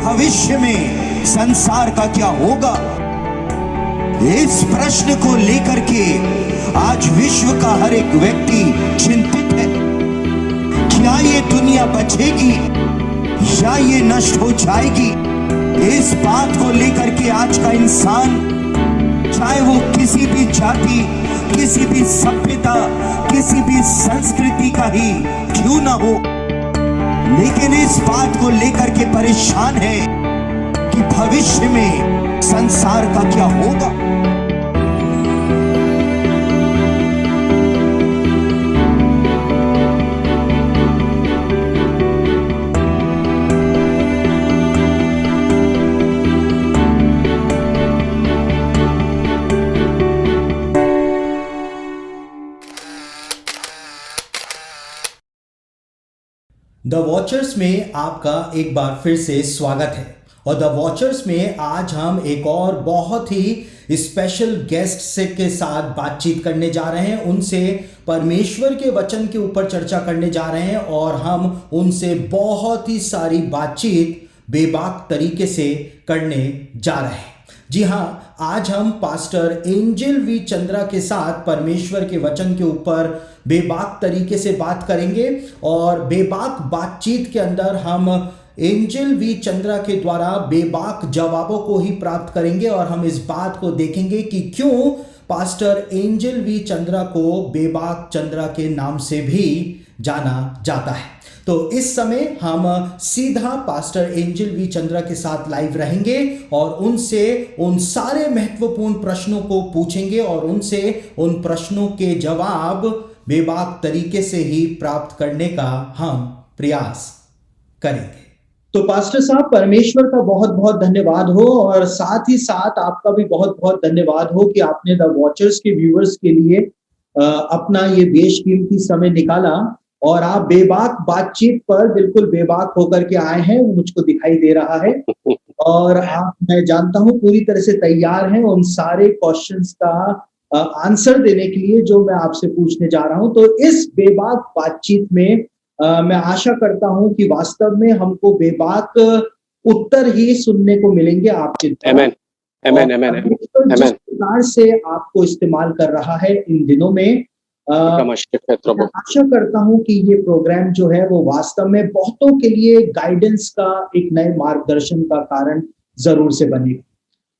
भविष्य में संसार का क्या होगा, इस प्रश्न को लेकर के आज विश्व का हर एक व्यक्ति चिंतित है। क्या ये दुनिया बचेगी या ये नष्ट हो जाएगी? इस बात को लेकर के आज का इंसान, चाहे वो किसी भी जाति, किसी भी सभ्यता, किसी भी संस्कृति का ही क्यों ना हो, लेकिन इस बात को लेकर के परेशान है कि भविष्य में संसार का क्या होगा। द वॉचर्स में आपका एक बार फिर से स्वागत है। और द वॉचर्स में आज हम एक और बहुत ही स्पेशल गेस्ट से के साथ बातचीत करने जा रहे हैं। उनसे परमेश्वर के वचन के ऊपर चर्चा करने जा रहे हैं और हम उनसे बहुत ही सारी बातचीत बेबाक तरीके से करने जा रहे हैं। जी हाँ, आज हम पास्टर एंजल वी चंद्रा के साथ परमेश्वर के वचन के ऊपर बेबाक तरीके से बात करेंगे और बेबाक बातचीत के अंदर हम एंजल वी चंद्रा के द्वारा बेबाक जवाबों को ही प्राप्त करेंगे और हम इस बात को देखेंगे कि क्यों पास्टर एंजल वी चंद्रा को बेबाक चंद्रा के नाम से भी जाना जाता है। तो इस समय हम सीधा पास्टर एंजल वी चंद्रा के साथ लाइव रहेंगे और उनसे उन सारे महत्वपूर्ण प्रश्नों को पूछेंगे और उनसे उन प्रश्नों के जवाब बेबाक तरीके से ही प्राप्त करने का हम प्रयास करेंगे। तो पास्टर साहब, परमेश्वर का बहुत बहुत धन्यवाद हो और साथ ही साथ आपका भी बहुत बहुत धन्यवाद हो कि आपने द वॉचर्स के व्यूअर्स के लिए अपना ये बेशकीमती समय निकाला और आप बेबाक बातचीत पर बिल्कुल बेबाक होकर के आए हैं, वो मुझको दिखाई दे रहा है। और आप, मैं जानता हूं, पूरी तरह से तैयार हैं उन सारे क्वेश्चंस का आंसर देने के लिए जो मैं आपसे पूछने जा रहा हूं। तो इस बेबाक बातचीत में मैं आशा करता हूं कि वास्तव में हमको बेबाक उत्तर ही सुनने को मिलेंगे आपके द्वारा। जिस प्रकार से आपको इस्तेमाल कर रहा है इन दिनों में, मैं आशा करता हूं कि ये प्रोग्राम जो है वो वास्तव में बहुतों के लिए गाइडेंस का, एक नए मार्गदर्शन का कारण जरूर से बनेगा।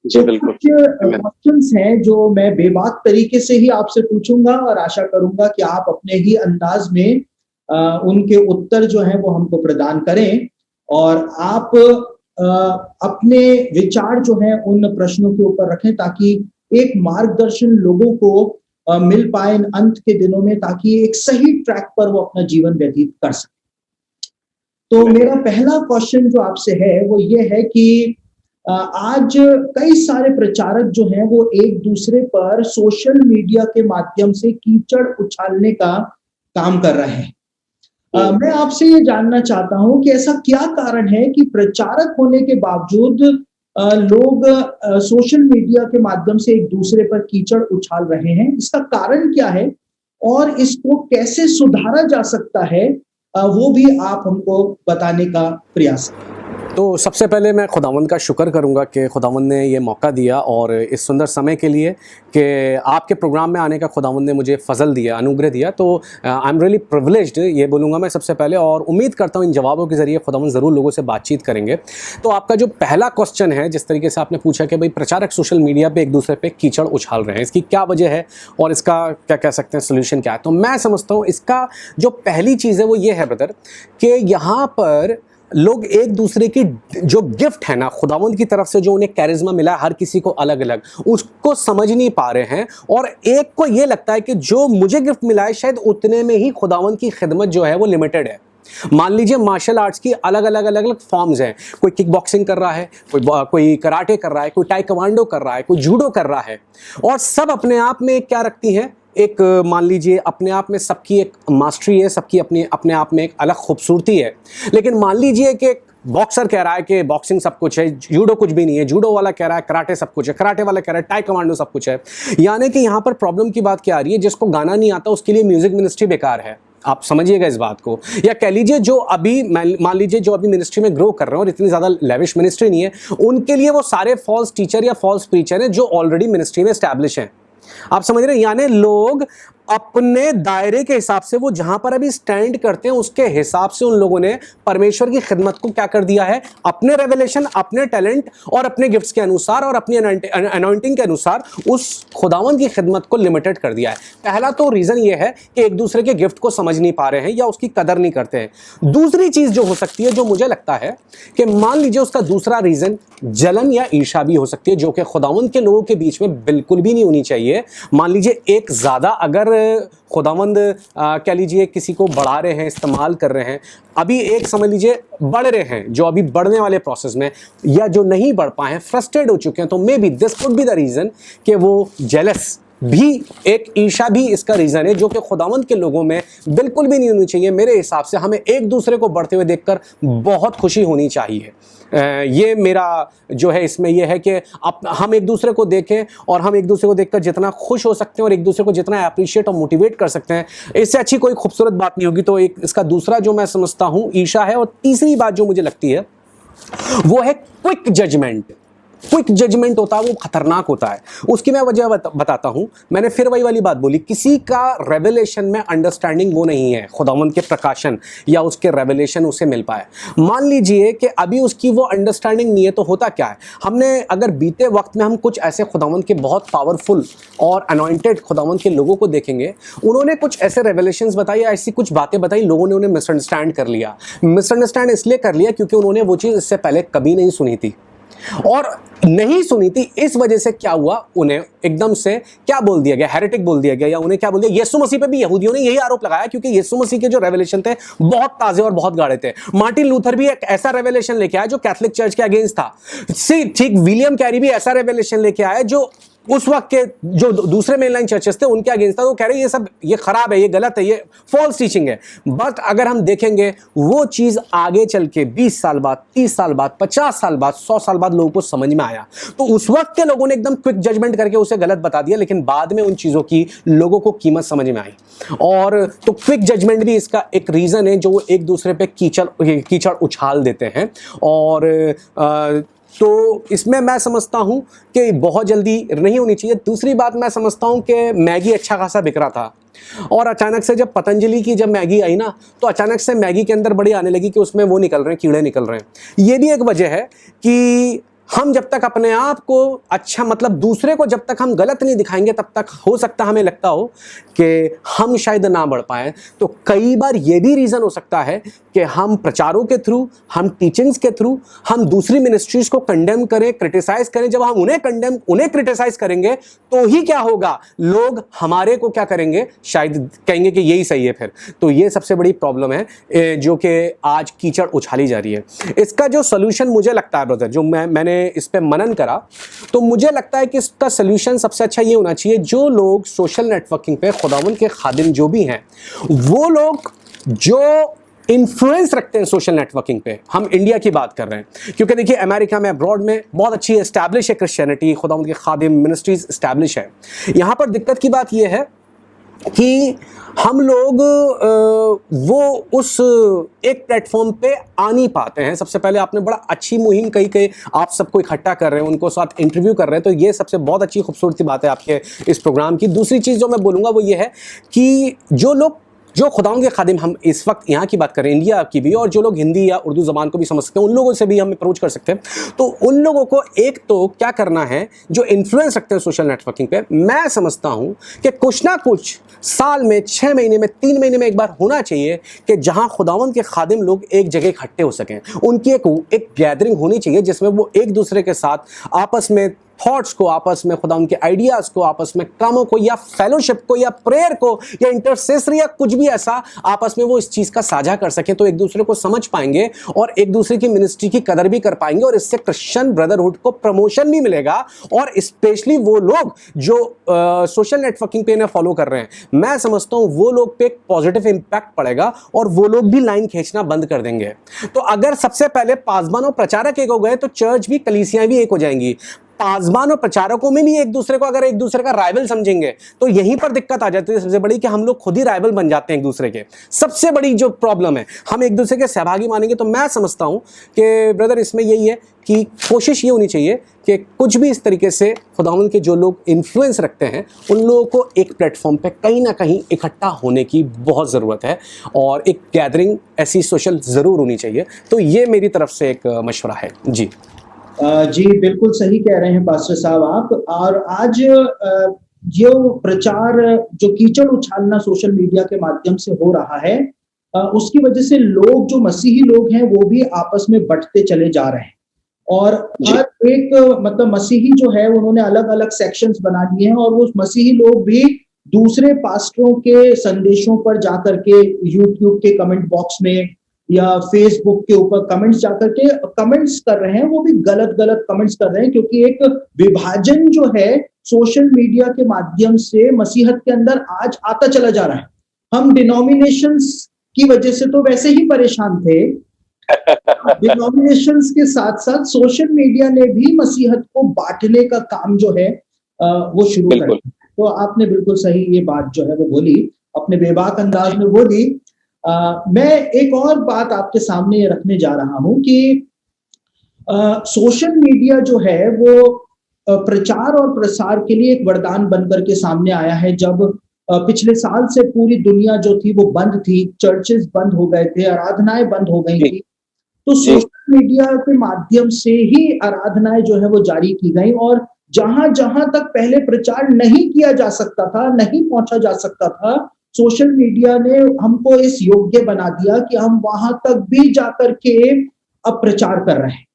जी बिल्कुल। कुछ क्वेश्चंस हैं जो मैं बेबाक तरीके से ही आपसे पूछूंगा और आशा करूंगा कि आप अपने ही अंदाज में उनके उत्तर जो हैं वो हमको प्रदान करें और आप अपने विचार जो हैं उन प्रश्नों के ऊपर रखें ताकि एक मार्गदर्शन लोगों को मिल पाए इन अंत के दिनों में, ताकि एक सही ट्रैक पर वो अपना जीवन व्यतीत कर सके। तो मेरा पहला क्वेश्चन जो आपसे है वो ये है कि आज कई सारे प्रचारक जो हैं वो एक दूसरे पर सोशल मीडिया के माध्यम से कीचड़ उछालने का काम कर रहे हैं। मैं आपसे ये जानना चाहता हूं कि ऐसा क्या कारण है कि प्रचारक होने के बावजूद लोग सोशल मीडिया के माध्यम से एक दूसरे पर कीचड़ उछाल रहे हैं? इसका कारण क्या है और इसको कैसे सुधारा जा सकता है, वो भी आप हमको बताने का प्रयास करें। तो सबसे पहले मैं खुदावंद का शुक्र करूंगा कि खुदावंद ने ये मौका दिया और इस सुंदर समय के लिए कि आपके प्रोग्राम में आने का खुदावंद ने मुझे फजल दिया, अनुग्रह दिया। तो आई एम रियली प्रिविलेज्ड, ये बोलूँगा मैं सबसे पहले, और उम्मीद करता हूँ इन जवाबों के ज़रिए खुदावंद ज़रूर लोगों से बातचीत करेंगे। तो आपका जो पहला क्वेश्चन है, जिस तरीके से आपने पूछा कि भाई प्रचारक सोशल मीडिया पर एक दूसरे पर कीचड़ उछाल रहे हैं, इसकी क्या वजह है और इसका क्या कह सकते हैं सोल्यूशन क्या है? तो मैं समझता हूँ इसका जो पहली चीज़ है वो ये है ब्रदर कि यहाँ पर लोग एक दूसरे की जो गिफ्ट है ना खुदावंद की तरफ से, जो उन्हें कैरिज्मा मिला है, हर किसी को अलग अलग, उसको समझ नहीं पा रहे हैं। और एक को ये लगता है कि जो मुझे गिफ्ट मिला है शायद उतने में ही खुदावंद की खिदमत जो है वो लिमिटेड है। मान लीजिए मार्शल आर्ट्स की अलग अलग फॉर्म्स हैं, कोई किक बॉक्सिंग कर रहा है, कोई कराटे कर रहा है, कोई टाइक्वांडो कर रहा है, कोई जूडो कर रहा है, और सब अपने आप में क्या रखती हैं, एक मान लीजिए अपने आप में सबकी एक मास्टरी है, सबकी अपने आप में एक अलग खूबसूरती है। लेकिन मान लीजिए कि बॉक्सर कह रहा है कि बॉक्सिंग सब कुछ है, जूडो कुछ भी नहीं है, जूडो वाला कह रहा है कराटे सब कुछ है, कराटे वाला कह रहा है टाइक्वांडो सब कुछ है। यानी कि यहाँ पर प्रॉब्लम की बात क्या आ रही है, जिसको गाना नहीं आता उसके लिए म्यूजिक मिनिस्ट्री बेकार है, आप समझिएगा इस बात को। या कह लीजिए जो अभी मान लीजिए जो अभी मिनिस्ट्री में ग्रो कर रहे हैं और इतनी ज़्यादा लेविश मिनिस्ट्री नहीं है, उनके लिए वो सारे फॉल्स टीचर या फॉल्स प्रीचर हैं जो ऑलरेडी मिनिस्ट्री में एस्टैब्लिश हैं। आप समझ रहे हैं, यानी लोग अपने दायरे के हिसाब से, वो जहां पर अभी स्टैंड करते हैं उसके हिसाब से उन लोगों ने परमेश्वर की खिदमत को क्या कर दिया है, अपने रेवलेशन, अपने टैलेंट और अपने गिफ्ट्स के अनुसार और अपनी अनॉइंटिंग के अनुसार उस खुदावंद की खिदमत को लिमिटेड कर दिया है। पहला तो रीजन ये है कि एक दूसरे के गिफ्ट को समझ नहीं पा रहे हैं या उसकी कदर नहीं करते हैं। दूसरी चीज जो हो सकती है, जो मुझे लगता है कि मान लीजिए उसका दूसरा रीजन जलन या ईर्ष्या भी हो सकती है, जो कि खुदावंद के लोगों के बीच में बिल्कुल भी नहीं होनी चाहिए। मान लीजिए एक ज्यादा अगर खुदावंद कह लीजिए किसी को बढ़ा रहे हैं, इस्तेमाल कर रहे हैं, अभी एक समझ लीजिए बढ़ रहे हैं जो अभी बढ़ने वाले प्रोसेस में, या जो नहीं बढ़ पाए हैं, फ्रस्ट्रेट हो चुके हैं, तो maybe this could be the reason कि वो जेलस भी, एक ईर्ष्या भी इसका रीजन है, जो कि खुदावंद के लोगों में बिल्कुल भी नहीं होनी चाहिए। मेरे हिसाब से हमें एक दूसरे को बढ़ते हुए देखकर बहुत खुशी होनी चाहिए। ये मेरा जो है इसमें ये है कि हम एक दूसरे को देखें और हम एक दूसरे को देखकर जितना खुश हो सकते हैं और एक दूसरे को जितना अप्रिशिएट और मोटिवेट कर सकते हैं, इससे अच्छी कोई खूबसूरत बात नहीं होगी। तो एक इसका दूसरा जो मैं समझता हूँ ईर्ष्या है। और तीसरी बात जो मुझे लगती है वो है क्विक जजमेंट। क्विक जजमेंट होता है वो खतरनाक होता है। उसकी मैं वजह बताता हूं। मैंने फिर वही वाली बात बोली, किसी का रेवलेशन में अंडरस्टैंडिंग वो नहीं है, खुदावंद के प्रकाशन या उसके रेवलेशन उसे मिल पाए। मान लीजिए कि अभी उसकी वो अंडरस्टैंडिंग नहीं है, तो होता क्या है, हमने अगर बीते वक्त में हम कुछ ऐसे खुदावंद के बहुत पावरफुल और अनॉइंटेड खुदावंद के लोगों को देखेंगे, उन्होंने कुछ ऐसे रेवलेशंस बताई, ऐसी कुछ बातें बताई, लोगों ने उन्हें मिसअंडरस्टैंड कर लिया। मिसअंडरस्टैंड इसलिए कर लिया क्योंकि उन्होंने वो चीज़ इससे पहले कभी नहीं सुनी थी, और नहीं सुनी थी इस वजह से क्या हुआ, उन्हें एकदम से क्या बोल दिया गया, हेरेटिक बोल दिया गया, या उन्हें क्या बोल दिया, यीशु मसीह पे भी यहूदियों ने यही आरोप लगाया क्योंकि यीशु मसीह के जो रेवलेशन थे बहुत ताजे और बहुत गाढ़े थे। मार्टिन लूथर भी एक ऐसा रेवलेशन लेके आया जो कैथोलिक चर्च के अगेंस्ट था। ठीक विलियम कैरी भी ऐसा रेवलेशन लेके आया जो उस वक्त के जो दूसरे मेनलाइन चर्चेस थे उनके अगेंस्ट था। वो कह रहे ये सब ये खराब है, ये गलत है, ये फॉल्स टीचिंग है। बट अगर हम देखेंगे वो चीज आगे चल के 20 साल बाद, 30 साल बाद, 50 साल बाद, 100 साल बाद लोगों को समझ में आया, तो उस वक्त के लोगों ने एकदम क्विक जजमेंट करके उसे गलत बता दिया, लेकिन बाद में उन चीजों की लोगों को कीमत समझ में आई। और तो क्विक जजमेंट भी इसका एक रीजन है, जो वो एक दूसरे पे कीचड़ उछाल देते हैं। और तो इसमें मैं समझता हूं कि बहुत जल्दी नहीं होनी चाहिए। दूसरी बात मैं समझता हूं कि मैगी अच्छा खासा बिक रहा था, और अचानक से जब पतंजलि की जब मैगी आई ना, तो अचानक से मैगी के अंदर बड़ी आने लगी कि उसमें वो निकल रहे हैं, कीड़े निकल रहे हैं। ये भी एक वजह है कि हम जब तक अपने आप को अच्छा, मतलब दूसरे को जब तक हम गलत नहीं दिखाएंगे, तब तक हो सकता हमें लगता हो कि हम शायद ना बढ़ पाए। तो कई बार ये भी रीज़न हो सकता है कि हम प्रचारों के थ्रू, हम टीचिंग्स के थ्रू, हम दूसरी मिनिस्ट्रीज को कंडेम करें, क्रिटिसाइज करें। जब हम उन्हें क्रिटिसाइज करेंगे तो ही क्या होगा, लोग हमारे को क्या करेंगे, शायद कहेंगे कि यही सही है फिर। तो ये सबसे बड़ी प्रॉब्लम है जो कि आज कीचड़ उछाली जा रही है। इसका जो सोल्यूशन मुझे लगता है ब्रदर, जो मैंने इस पे मनन करा, तो मुझे लगता है कि इसका सोल्यूशन सबसे अच्छा ये होना चाहिए, जो लोग सोशल नेटवर्किंग पे खुदावंद के खादिम जो भी हैं, वो लोग जो इन्फ्लुएंस रखते हैं सोशल नेटवर्किंग पे, हम इंडिया की बात कर रहे हैं, क्योंकि देखिए अमेरिका में, अब्रॉड में बहुत अच्छी एस्टैब्लिश है क्रिश्चियनिटी, खुदावंद के खादिम मिनिस्ट्रीज एस्टैब्लिश है। यहाँ पर दिक्कत की बात यह है कि हम लोग वो उस एक प्लेटफॉर्म पे आ नहीं पाते हैं। सबसे पहले आपने बड़ा अच्छी मुहिम कही आप सबको इकट्ठा कर रहे हैं, उनको साथ इंटरव्यू कर रहे हैं, तो ये सबसे बहुत अच्छी खूबसूरती बात है आपके इस प्रोग्राम की। दूसरी चीज़ जो मैं बोलूँगा वो ये है कि जो खुदावंद के खादिम, हम इस वक्त यहाँ की बात करें, इंडिया की भी, और जो लोग हिंदी या उर्दू ज़बान को भी समझ सकते हैं, उन लोगों से भी हम अप्रोच कर सकते हैं। तो उन लोगों को एक तो क्या करना है, जो इन्फ्लुएंस रखते हैं सोशल नेटवर्किंग पे, मैं समझता हूँ कि कुछ ना कुछ साल में, 6 महीने में, 3 महीने में एक बार होना चाहिए कि जहाँ खुदावंद के खादिम लोग एक जगह इकट्ठे हो सकें। उनकी एक गैदरिंग होनी चाहिए जिसमें वो एक दूसरे के साथ आपस में थॉट्स को, आपस में खुदा उनके आइडियाज़ को, आपस में कामों को या फेलोशिप को या प्रेयर को या इंटरसेसरी या कुछ भी ऐसा आपस में वो इस चीज़ का साझा कर सकें, तो एक दूसरे को समझ पाएंगे और एक दूसरे की मिनिस्ट्री की कदर भी कर पाएंगे, और इससे क्रिश्चियन ब्रदरहुड को प्रमोशन भी मिलेगा। और स्पेशली वो लोग जो सोशल नेटवर्किंग पे इन्हें फॉलो कर रहे हैं, मैं समझता हूँ वो लोग पे एक पॉजिटिव इम्पैक्ट पड़ेगा और वो लोग भी लाइन खींचना बंद कर देंगे। तो अगर सबसे पहले पासबान और प्रचारक एक हो गए तो चर्च भी, कलीसियाँ भी एक हो जाएंगी। पासबान और प्रचारकों में भी एक दूसरे को अगर एक दूसरे का राइवल समझेंगे तो यहीं पर दिक्कत आ जाती है सबसे बड़ी, कि हम लोग खुद ही राइवल बन जाते हैं एक दूसरे के। सबसे बड़ी जो प्रॉब्लम है, हम एक दूसरे के सहभागी मानेंगे। तो मैं समझता हूं कि ब्रदर इसमें यही है कि कोशिश ये होनी चाहिए कि कुछ भी इस तरीके से खुदावंद के जो लोग इन्फ्लुएंस रखते हैं उन लोगों को एक प्लेटफॉर्म पे कहीं ना कहीं इकट्ठा होने की बहुत ज़रूरत है, और एक गैदरिंग ऐसी सोशल ज़रूर होनी चाहिए। तो ये मेरी तरफ से एक मशवरा है जी। जी बिल्कुल सही कह रहे हैं पास्टर साहब आप। और आज जो प्रचार, जो कीचड़ उछालना सोशल मीडिया के माध्यम से हो रहा है, उसकी वजह से लोग, जो मसीही लोग हैं, वो भी आपस में बंटते चले जा रहे हैं। और हर एक मतलब मसीही जो है उन्होंने अलग अलग सेक्शंस बना दिए हैं, और वो मसीही लोग भी दूसरे पास्टरों के संदेशों पर जाकर के यूट्यूब के कमेंट बॉक्स में या फेसबुक के ऊपर कमेंट्स जाकर के कमेंट्स कर रहे हैं। वो भी गलत गलत कमेंट्स कर रहे हैं, क्योंकि एक विभाजन जो है सोशल मीडिया के माध्यम से मसीहत के अंदर आज आता चला जा रहा है। हम डिनोमिनेशंस की वजह से तो वैसे ही परेशान थे, डिनोमिनेशंस के साथ साथ सोशल मीडिया ने भी मसीहत को बांटने का काम जो है वो शुरू कर दिया। तो आपने बिल्कुल सही ये बात जो है वो बोली, अपने बेबाक अंदाज में बोली। मैं एक और बात आपके सामने रखने जा रहा हूं कि सोशल मीडिया जो है वो प्रचार और प्रसार के लिए एक वरदान बनकर के सामने आया है। जब पिछले साल से पूरी दुनिया जो थी वो बंद थी, चर्चेस बंद हो गए थे, आराधनाएं बंद हो गई थी, तो सोशल मीडिया के माध्यम से ही आराधनाएं जो है वो जारी की गई। और जहां जहां तक पहले प्रचार नहीं किया जा सकता था, नहीं पहुंचा जा सकता था, सोशल मीडिया ने हमको इस योग्य बना दिया कि हम वहां तक भी जाकर के अब प्रचार कर रहे हैं।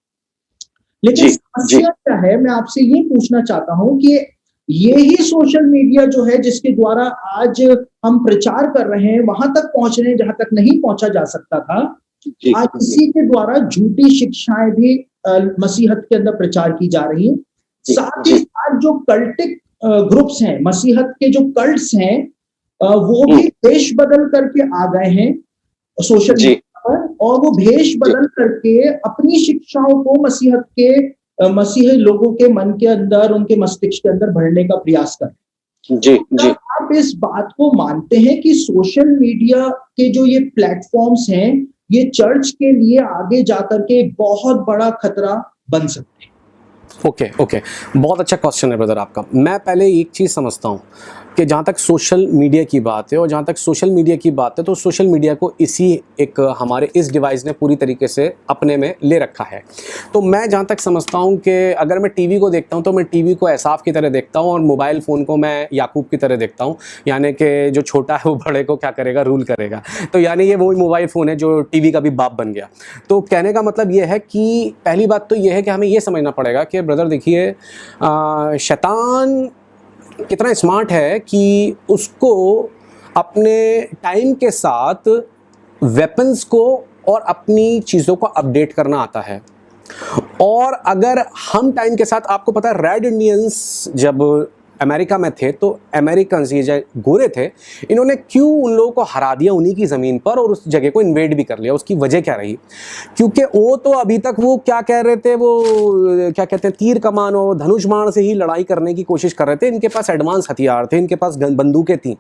लेकिन समस्या क्या है, मैं आपसे ये पूछना चाहता हूं कि ये ही सोशल मीडिया जो है जिसके द्वारा आज हम प्रचार कर रहे हैं, वहां तक पहुंच रहे हैं जहां तक नहीं पहुंचा जा सकता था, आज इसी के द्वारा झूठी शिक्षाएं भी मसीहत के अंदर प्रचार की जा रही है। साथ ही साथ जो कल्टिक ग्रुप्स हैं, मसीहत के जो कल्ट्स हैं, वो भी भेष बदल करके आ गए हैं सोशल मीडिया पर, और वो भेष बदल करके अपनी शिक्षाओं को मसीहत के मसीही लोगों के मन के अंदर, उनके मस्तिष्क के अंदर भरने का प्रयास कर रहे हैं। जी। आप इस बात को मानते हैं कि सोशल मीडिया के जो ये प्लेटफॉर्म्स हैं, ये चर्च के लिए आगे जाकर के एक बहुत बड़ा खतरा बन सकते हैं? ओके, बहुत अच्छा क्वेश्चन है ब्रदर आपका। मैं पहले एक चीज़ समझता हूँ कि जहाँ तक सोशल मीडिया की बात है, और जहाँ तक सोशल मीडिया की बात है, तो सोशल मीडिया को इसी एक हमारे इस डिवाइस ने पूरी तरीके से अपने में ले रखा है। तो मैं जहाँ तक समझता हूँ कि अगर मैं टीवी को देखता हूँ तो मैं टीवी को एसाफ की तरह देखता हूँ, और मोबाइल फ़ोन को मैं याकूब की तरह देखता हूँ, यानी कि जो छोटा है वो बड़े को क्या करेगा, रूल करेगा। तो यानी ये वही मोबाइल फ़ोन है जो टीवी का भी बाप बन गया। तो कहने का मतलब ये है कि पहली बात तो ये है कि हमें ये समझना पड़ेगा कि ब्रदर देखिए, शैतान कितना स्मार्ट है कि उसको अपने टाइम के साथ वेपन्स को और अपनी चीज़ों को अपडेट करना आता है। और अगर हम टाइम के साथ, आपको पता है रेड इंडियंस जब अमेरिका में थे, तो अमेरिकन्स, ये जो गोरे थे, इन्होंने क्यों उन लोगों को हरा दिया उन्हीं की ज़मीन पर, और उस जगह को इन्वेड भी कर लिया? उसकी वजह क्या रही? क्योंकि वो तो अभी तक वो क्या कह रहे थे, वो क्या कहते हैं, तीर कमान और धनुष बाण से ही लड़ाई करने की कोशिश कर रहे थे। इनके पास एडवांस हथियार थे, इनके पास बंदूकें थीं।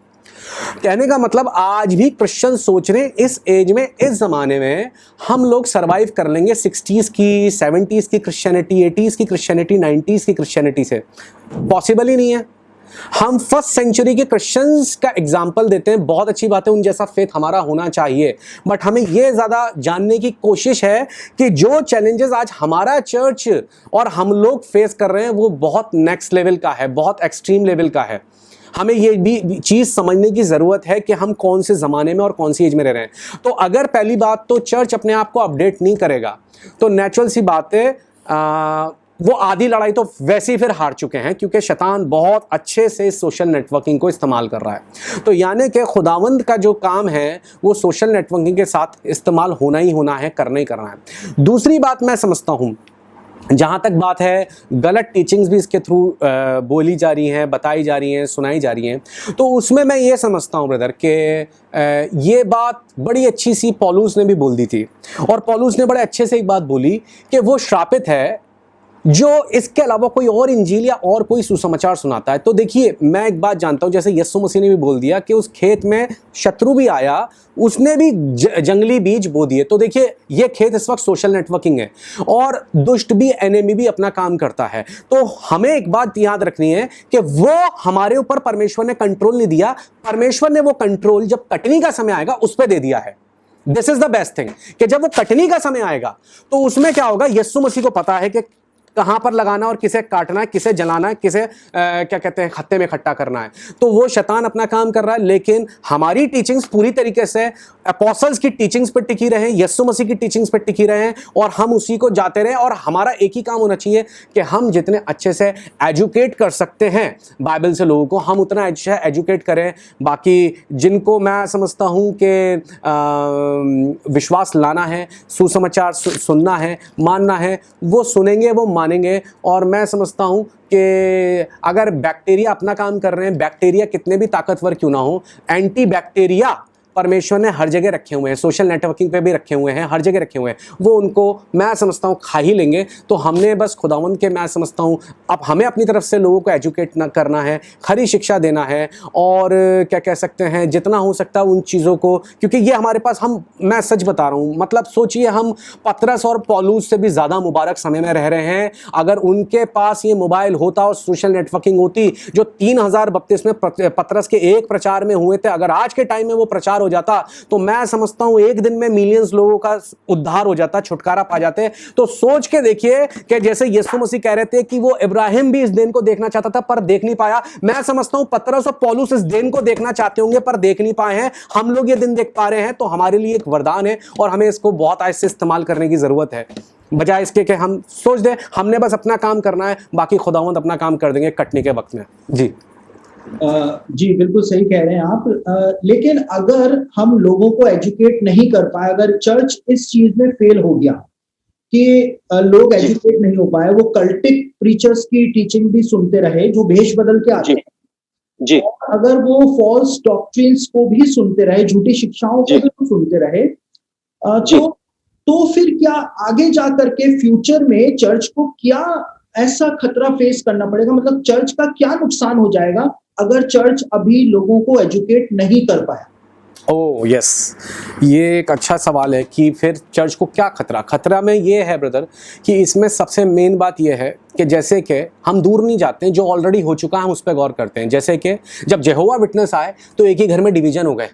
कहने का मतलब आज भी क्रिश्चियन सोच रहे हैं इस एज में, इस ज़माने में हम लोग सरवाइव कर लेंगे 60s की, 70s की क्रिश्चियनिटी, 80s की क्रिश्चियनिटी, 90s की क्रिश्चियनिटी से। पॉसिबल ही नहीं है। हम फर्स्ट सेंचुरी के क्रिश्चियंस का एग्जाम्पल देते हैं, बहुत अच्छी बात है, उन जैसा फेथ हमारा होना चाहिए, बट हमें यह ज़्यादा जानने की कोशिश है कि जो चैलेंजेस आज हमारा चर्च और हम लोग फेस कर रहे हैं वो बहुत नेक्स्ट लेवल का है, बहुत एक्सट्रीम लेवल का है। हमें ये भी चीज़ समझने की ज़रूरत है कि हम कौन से ज़माने में और कौन सी एज में रह रहे हैं। तो अगर पहली बात तो चर्च अपने आप को अपडेट नहीं करेगा तो नेचुरल सी बात है, वो आधी लड़ाई तो वैसे ही फिर हार चुके हैं, क्योंकि शैतान बहुत अच्छे से सोशल नेटवर्किंग को इस्तेमाल कर रहा है। तो यानी कि खुदावंद का जो काम है वो सोशल नेटवर्किंग के साथ इस्तेमाल होना ही होना है, करना ही करना है। दूसरी बात मैं समझता हूँ, जहाँ तक बात है गलत टीचिंग्स भी इसके थ्रू बोली जा रही हैं, बताई जा रही हैं, सुनाई जा रही हैं, तो उसमें मैं ये समझता हूँ ब्रदर कि ये बात बड़ी अच्छी सी पौलुस ने भी बोल दी थी, और पौलुस ने बड़े अच्छे से एक बात बोली कि वो श्रापित है जो इसके अलावा कोई और इंजील या और कोई सुसमाचार सुनाता है। तो देखिए, मैं एक बात जानता हूं, जैसे यीशु मसीह ने भी बोल दिया कि उस खेत में शत्रु भी आया, उसने भी जंगली बीज बो दिए। तो देखिए, ये खेत इस वक्त सोशल नेटवर्किंग है और दुष्ट भी, एनिमी भी अपना काम करता है। तो हमें एक बात याद रखनी है कि वो हमारे ऊपर परमेश्वर ने कंट्रोल नहीं दिया, परमेश्वर ने वो कंट्रोल जब कटनी का समय आएगा उस पर दे दिया है। This is the best thing कि जब वो कटनी का समय आएगा तो उसमें क्या होगा, यीशु मसीह को पता है कि कहां पर लगाना और किसे काटना है, किसे जलाना है, किसे क्या कहते हैं खत्ते में इकट्ठा करना है। तो वो शैतान अपना काम कर रहा है, लेकिन हमारी टीचिंग्स पूरी तरीके से अपोस्टल्स की टीचिंग्स पर टिकी रहे, यीशु मसीह की टीचिंग्स पर टिकी रहे और हम उसी को जाते रहे। और हमारा एक ही काम होना चाहिए कि हम जितने अच्छे से एजुकेट कर सकते हैं बाइबल से लोगों को, हम उतना अच्छा एजुकेट करें। बाकी जिनको मैं समझता हूं कि विश्वास लाना है, सुसमाचार सुनना है, मानना है, वो सुनेंगे, वो मानेंगे। और मैं समझता हूं कि अगर बैक्टीरिया अपना काम कर रहे हैं, बैक्टीरिया कितने भी ताकतवर क्यों ना हो, एंटी बैक्टीरिया परमेश्वर ने हर जगह रखे हुए हैं, सोशल नेटवर्किंग पे भी रखे हुए हैं, हर जगह रखे हुए हैं, वो उनको मैं समझता हूँ खा ही लेंगे। तो हमने बस खुदावंद के, मैं समझता हूँ अब हमें अपनी तरफ से लोगों को एजुकेट ना करना है, खरी शिक्षा देना है और क्या कह सकते हैं, जितना हो सकता है उन चीज़ों को, क्योंकि ये हमारे पास, मैं सच बता रहा हूँ, मतलब सोचिए हम पतरस और पौलुस से भी ज़्यादा मुबारक समय में रह रहे हैं। अगर उनके पास ये मोबाइल होता और सोशल नेटवर्किंग होती, जो 3000 बपतिस्मे पतरस के एक प्रचार में हुए थे, अगर आज के टाइम में वो प्रचार हो जाता तो मैं समझता हूं एक दिन में मिलियंस लोगों का उद्धार हो जाता, छुटकारा पा जाते। तो सोच के देखिए कि जैसे यीशु मसीह कह रहे थे कि वो इब्राहिम भी इस दिन को देखना चाहता था पर देख नहीं पाया, मैं समझता हूं पतरस और पौलुस इस दिन को देखना चाहते होंगे पर देख नहीं पाए हैं। हम लोग ये दिन देख पा रहे हैं, तो हमारे लिए एक वरदान है और हमें इसको बहुत आज से इस्तेमाल करने की जरूरत है, बजाय इसके कि हम सोच दें हमने बस अपना काम करना है, बाकी खुदावंद अपना काम कर देंगे कटने के वक्त में। जी जी बिल्कुल सही कह रहे हैं आप। लेकिन अगर हम लोगों को एजुकेट नहीं कर पाए, अगर चर्च इस चीज में फेल हो गया कि लोग एजुकेट नहीं हो पाए, वो कल्टिक प्रीचर्स की टीचिंग भी सुनते रहे जो भेष बदल के आते हैं, जी, अगर वो फॉल्स डॉक्ट्रिन्स को भी सुनते रहे, झूठी शिक्षाओं को भी सुनते रहे, तो फिर क्या आगे जा करके फ्यूचर में चर्च को क्या ऐसा खतरा फेस करना पड़ेगा, मतलब चर्च का क्या नुकसान हो जाएगा अगर चर्च अभी लोगों को एजुकेट नहीं कर पाया? ओह यस, ये एक अच्छा सवाल है कि फिर चर्च को क्या खतरा में ये है ब्रदर, कि इसमें सबसे मेन बात ये है कि जैसे कि हम दूर नहीं जाते हैं, जो ऑलरेडी हो चुका है हम उस पर गौर करते हैं। जैसे कि जब यहोवा विटनेस आए तो एक ही घर में डिवीजन हो गए,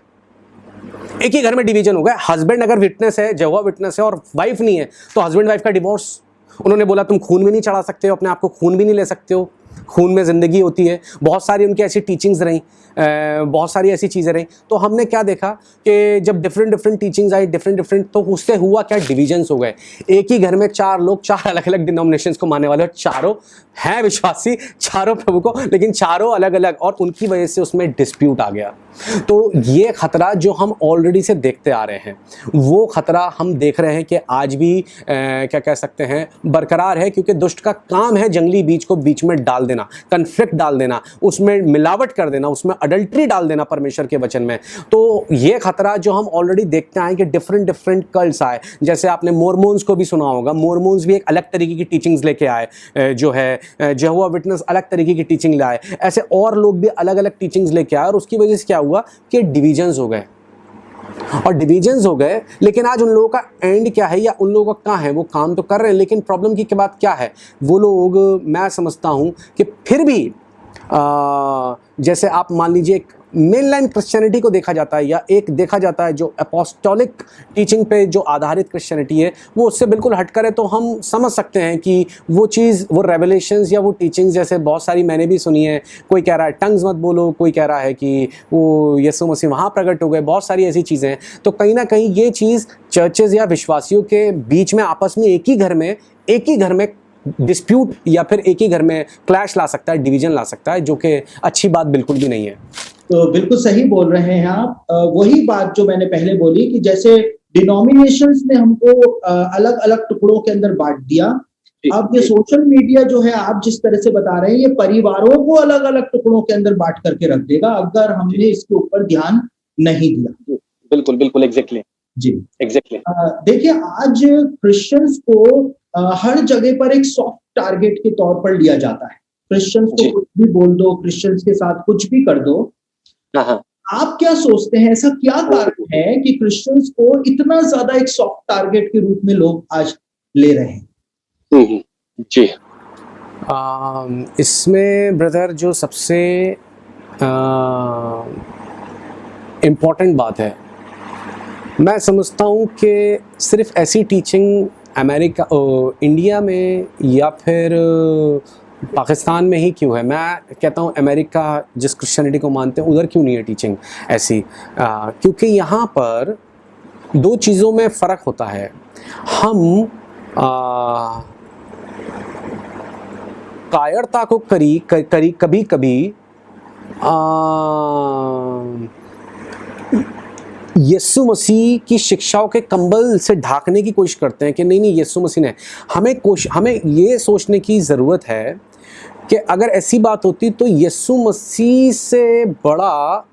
एक ही घर में डिवीजन हो गए। हस्बैंड अगर विटनेस है, यहोवा विटनेस है और वाइफ नहीं है, तो हस्बैंड वाइफ का डिवोर्स। उन्होंने बोला तुम खून भी नहीं चढ़ा सकते हो, अपने आप को खून भी नहीं ले सकते हो, खून में ज़िंदगी होती है। बहुत सारी उनकी ऐसी टीचिंग्स रहीं, बहुत सारी ऐसी चीज़ें रहीं। तो हमने क्या देखा कि जब डिफरेंट टीचिंग्स आई, डिफरेंट, तो उससे हुआ क्या, डिविजन्स हो गए। एक ही घर में 4 लोग, 4 अलग अलग डिनोमिनेशंस को मानने वाले, चारों हैं विश्वासी, चारों प्रभु को, लेकिन चारों अलग अलग, और उनकी वजह से उसमें डिस्प्यूट आ गया। तो ये खतरा जो हम ऑलरेडी से देखते आ रहे हैं, वो खतरा हम देख रहे हैं कि आज भी क्या कह सकते हैं बरकरार है, क्योंकि दुष्ट का काम है जंगली बीज को बीच में डाल देना, कन्फ्लिक्ट डाल देना, उसमें मिलावट कर देना, उसमें अडल्ट्री डाल देना परमेश्वर के वचन में। तो ये खतरा जो हम ऑलरेडी देखते आए कि डिफरेंट कल्ट्स आए, जैसे आपने मोर्मोन्स को भी सुना होगा, मोर्मोन्स भी एक अलग तरीके की टीचिंग्स लेके आए, जो है यहोवा विटनेस अलग तरीके की टीचिंग लाए, ऐसे और लोग भी अलग अलग टीचिंग्स लेके आए, और उसकी वजह से क्या हुआ कि डिविजन्स हो गए, और डिविजन्स हो गए। लेकिन आज उन लोगों का एंड क्या है, या उन लोगों का कहाँ है, वो काम तो कर रहे हैं, लेकिन प्रॉब्लम की बात क्या है, वो लोग, मैं समझता हूँ कि फिर भी जैसे आप मान लीजिए एक मेनलाइन क्रिश्चियनिटी को देखा जाता है, या एक देखा जाता है जो अपोस्टोलिक टीचिंग पे जो आधारित क्रिश्चियनिटी है, वो उससे बिल्कुल हट कर है, तो हम समझ सकते हैं कि वो चीज़, वो रेवलेशंस या वो टीचिंग्स, जैसे बहुत सारी मैंने भी सुनी है, कोई कह रहा है टंग्स मत बोलो, कोई कह रहा है कि वो यीशु मसीह वहाँ प्रकट हो गए, बहुत सारी ऐसी चीज़ें हैं। तो कहीं ना कहीं ये चीज़ चर्चेज़ या विश्वासियों के बीच में आपस में एक ही घर में डिस्प्यूट या फिर एक ही घर में क्लैश ला सकता है, डिवीजन ला सकता है, जो कि अच्छी बात बिल्कुल भी नहीं है। तो बिल्कुल सही बोल रहे हैं आप। वही बात जो मैंने पहले बोली कि जैसे डिनोमिनेशंस ने हमको अलग अलग टुकड़ों के अंदर बांट दिया, अब ये सोशल मीडिया जो है, आप जिस तरह से बता रहे हैं, ये परिवारों को अलग अलग टुकड़ों के अंदर बांट करके रख देगा अगर हमने इसके ऊपर ध्यान नहीं दिया। बिल्कुल एग्जैक्टली देखिए आज क्रिश्चियंस को हर जगह पर एक सॉफ्ट टारगेट के तौर पर लिया जाता है। क्रिश्चियंस को कुछ भी बोल दो, क्रिश्चियंस के साथ कुछ भी कर दो। आप क्या सोचते हैं, ऐसा क्या कारण है कि क्रिश्चियंस को इतना ज्यादा एक सॉफ्ट टारगेट के रूप में लोग आज ले रहे हैं? जी, इसमें ब्रदर जो सबसे इम्पॉर्टेंट बात है, मैं समझता हूँ कि सिर्फ ऐसी टीचिंग अमेरिका इंडिया में या फिर पाकिस्तान में ही क्यों है। मैं कहता हूँ अमेरिका जिस क्रिश्चियनिटी को मानते हैं उधर क्यों नहीं है टीचिंग ऐसी, क्योंकि यहाँ पर दो चीज़ों में फ़र्क होता है। हम कायरता को कभी कभी यीशु मसीह की शिक्षाओं के कंबल से ढाकने की कोशिश करते हैं कि नहीं यीशु मसीह ने हमें ये सोचने की ज़रूरत है कि अगर ऐसी बात होती तो यीशु मसीह से बड़ा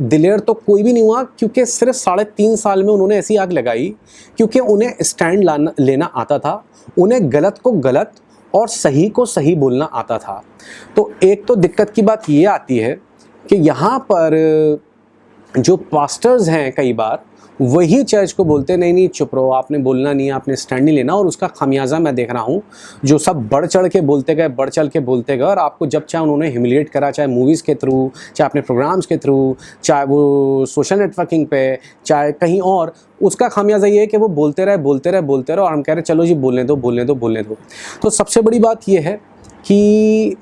दिलेर तो कोई भी नहीं हुआ, क्योंकि सिर्फ 3.5 साल में उन्होंने ऐसी आग लगाई क्योंकि उन्हें स्टैंड लेना आता था, उन्हें गलत को गलत और सही को सही बोलना आता था। तो एक तो दिक्कत की बात ये आती है कि यहाँ पर जो पास्टर्स हैं कई बार वही चर्च को बोलते नहीं चुप रहो, आपने बोलना नहीं है, आपने स्टैंड नहीं लेना। और उसका खामियाजा मैं देख रहा हूँ, जो सब बढ़ चढ़ के बोलते गए और आपको जब चाहे उन्होंने ह्यूमिलिएट करा, चाहे मूवीज़ के थ्रू, चाहे अपने प्रोग्राम्स के थ्रू, चाहे वो सोशल नेटवर्किंग पे, चाहे कहीं और, उसका खामियाजा ये है कि वो बोलते रहे और हम कह रहे चलो जी बोलने दो। तो सबसे बड़ी बात ये है कि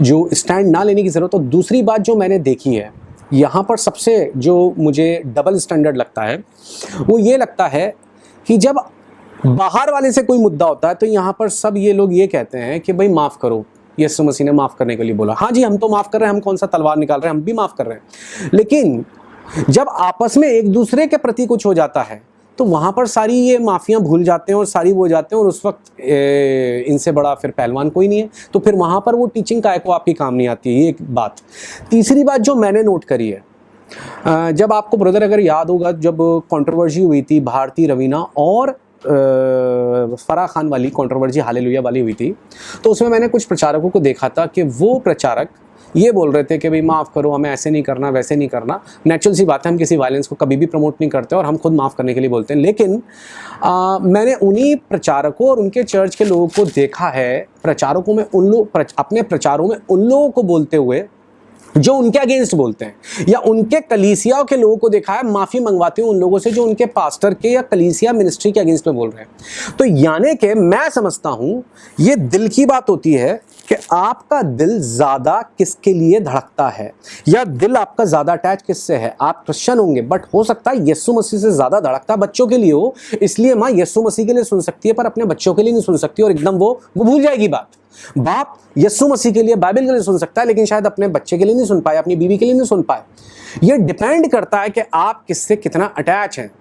जो स्टैंड ना लेने की ज़रूरत। तो दूसरी बात जो मैंने देखी है यहाँ पर, सबसे जो मुझे डबल स्टैंडर्ड लगता है वो ये लगता है कि जब बाहर वाले से कोई मुद्दा होता है तो यहाँ पर सब ये लोग ये कहते हैं कि भाई माफ़ करो, यीशु मसीह ने माफ़ करने के लिए बोला। हाँ जी, हम तो माफ़ कर रहे हैं, हम कौन सा तलवार निकाल रहे हैं, हम भी माफ़ कर रहे हैं। लेकिन जब आपस में एक दूसरे के प्रति कुछ हो जाता है तो वहाँ पर सारी ये माफियाँ भूल जाते हैं और सारी वो जाते हैं, और उस वक्त इनसे बड़ा फिर पहलवान कोई नहीं है। तो फिर वहाँ पर वो टीचिंग काय को आपकी काम नहीं आती है, ये एक बात। तीसरी बात जो मैंने नोट करी है, जब आपको ब्रदर अगर याद होगा, जब कंट्रोवर्सी हुई थी भारती रवीना और फराह खान वाली कंट्रोवर्सी, हालेलुया वाली हुई थी, तो उसमें मैंने कुछ प्रचारकों को देखा था कि वो प्रचारक ये बोल रहे थे कि भाई माफ़ करो, हमें ऐसे नहीं करना, वैसे नहीं करना। नेचुरल सी बात है, हम किसी वायलेंस को कभी भी प्रमोट नहीं करते और हम खुद माफ़ करने के लिए बोलते हैं। लेकिन मैंने उन्हीं प्रचारकों और उनके चर्च के लोगों को देखा है, प्रचारकों में अपने प्रचारों में उन लोगों को बोलते हुए जो उनके अगेंस्ट बोलते हैं, या उनके कलीसियाओं के लोगों को देखा है माफ़ी मंगवाते हैं उन लोगों से जो उनके पास्टर के या कलीसिया मिनिस्ट्री के अगेंस्ट में बोल रहे हैं। तो यानी कि मैं समझता हूँ ये दिल की बात होती है कि आपका दिल ज़्यादा किसके लिए धड़कता है, या दिल आपका ज़्यादा अटैच किससे है। आप क्रिश्चियन होंगे बट हो सकता है यीशु मसीह से ज़्यादा धड़कता बच्चों के लिए हो, इसलिए माँ यीशु मसीह के लिए सुन सकती है पर अपने बच्चों के लिए नहीं सुन सकती, और एकदम वो भूल जाएगी बात। बाप यीशु मसीह के लिए, बाइबल के लिए सुन सकता है, लेकिन शायद अपने बच्चे के लिए नहीं सुन पाए, अपनी बीवी के लिए नहीं सुन पाए। ये डिपेंड करता है कि आप किससे कितना अटैच हैं,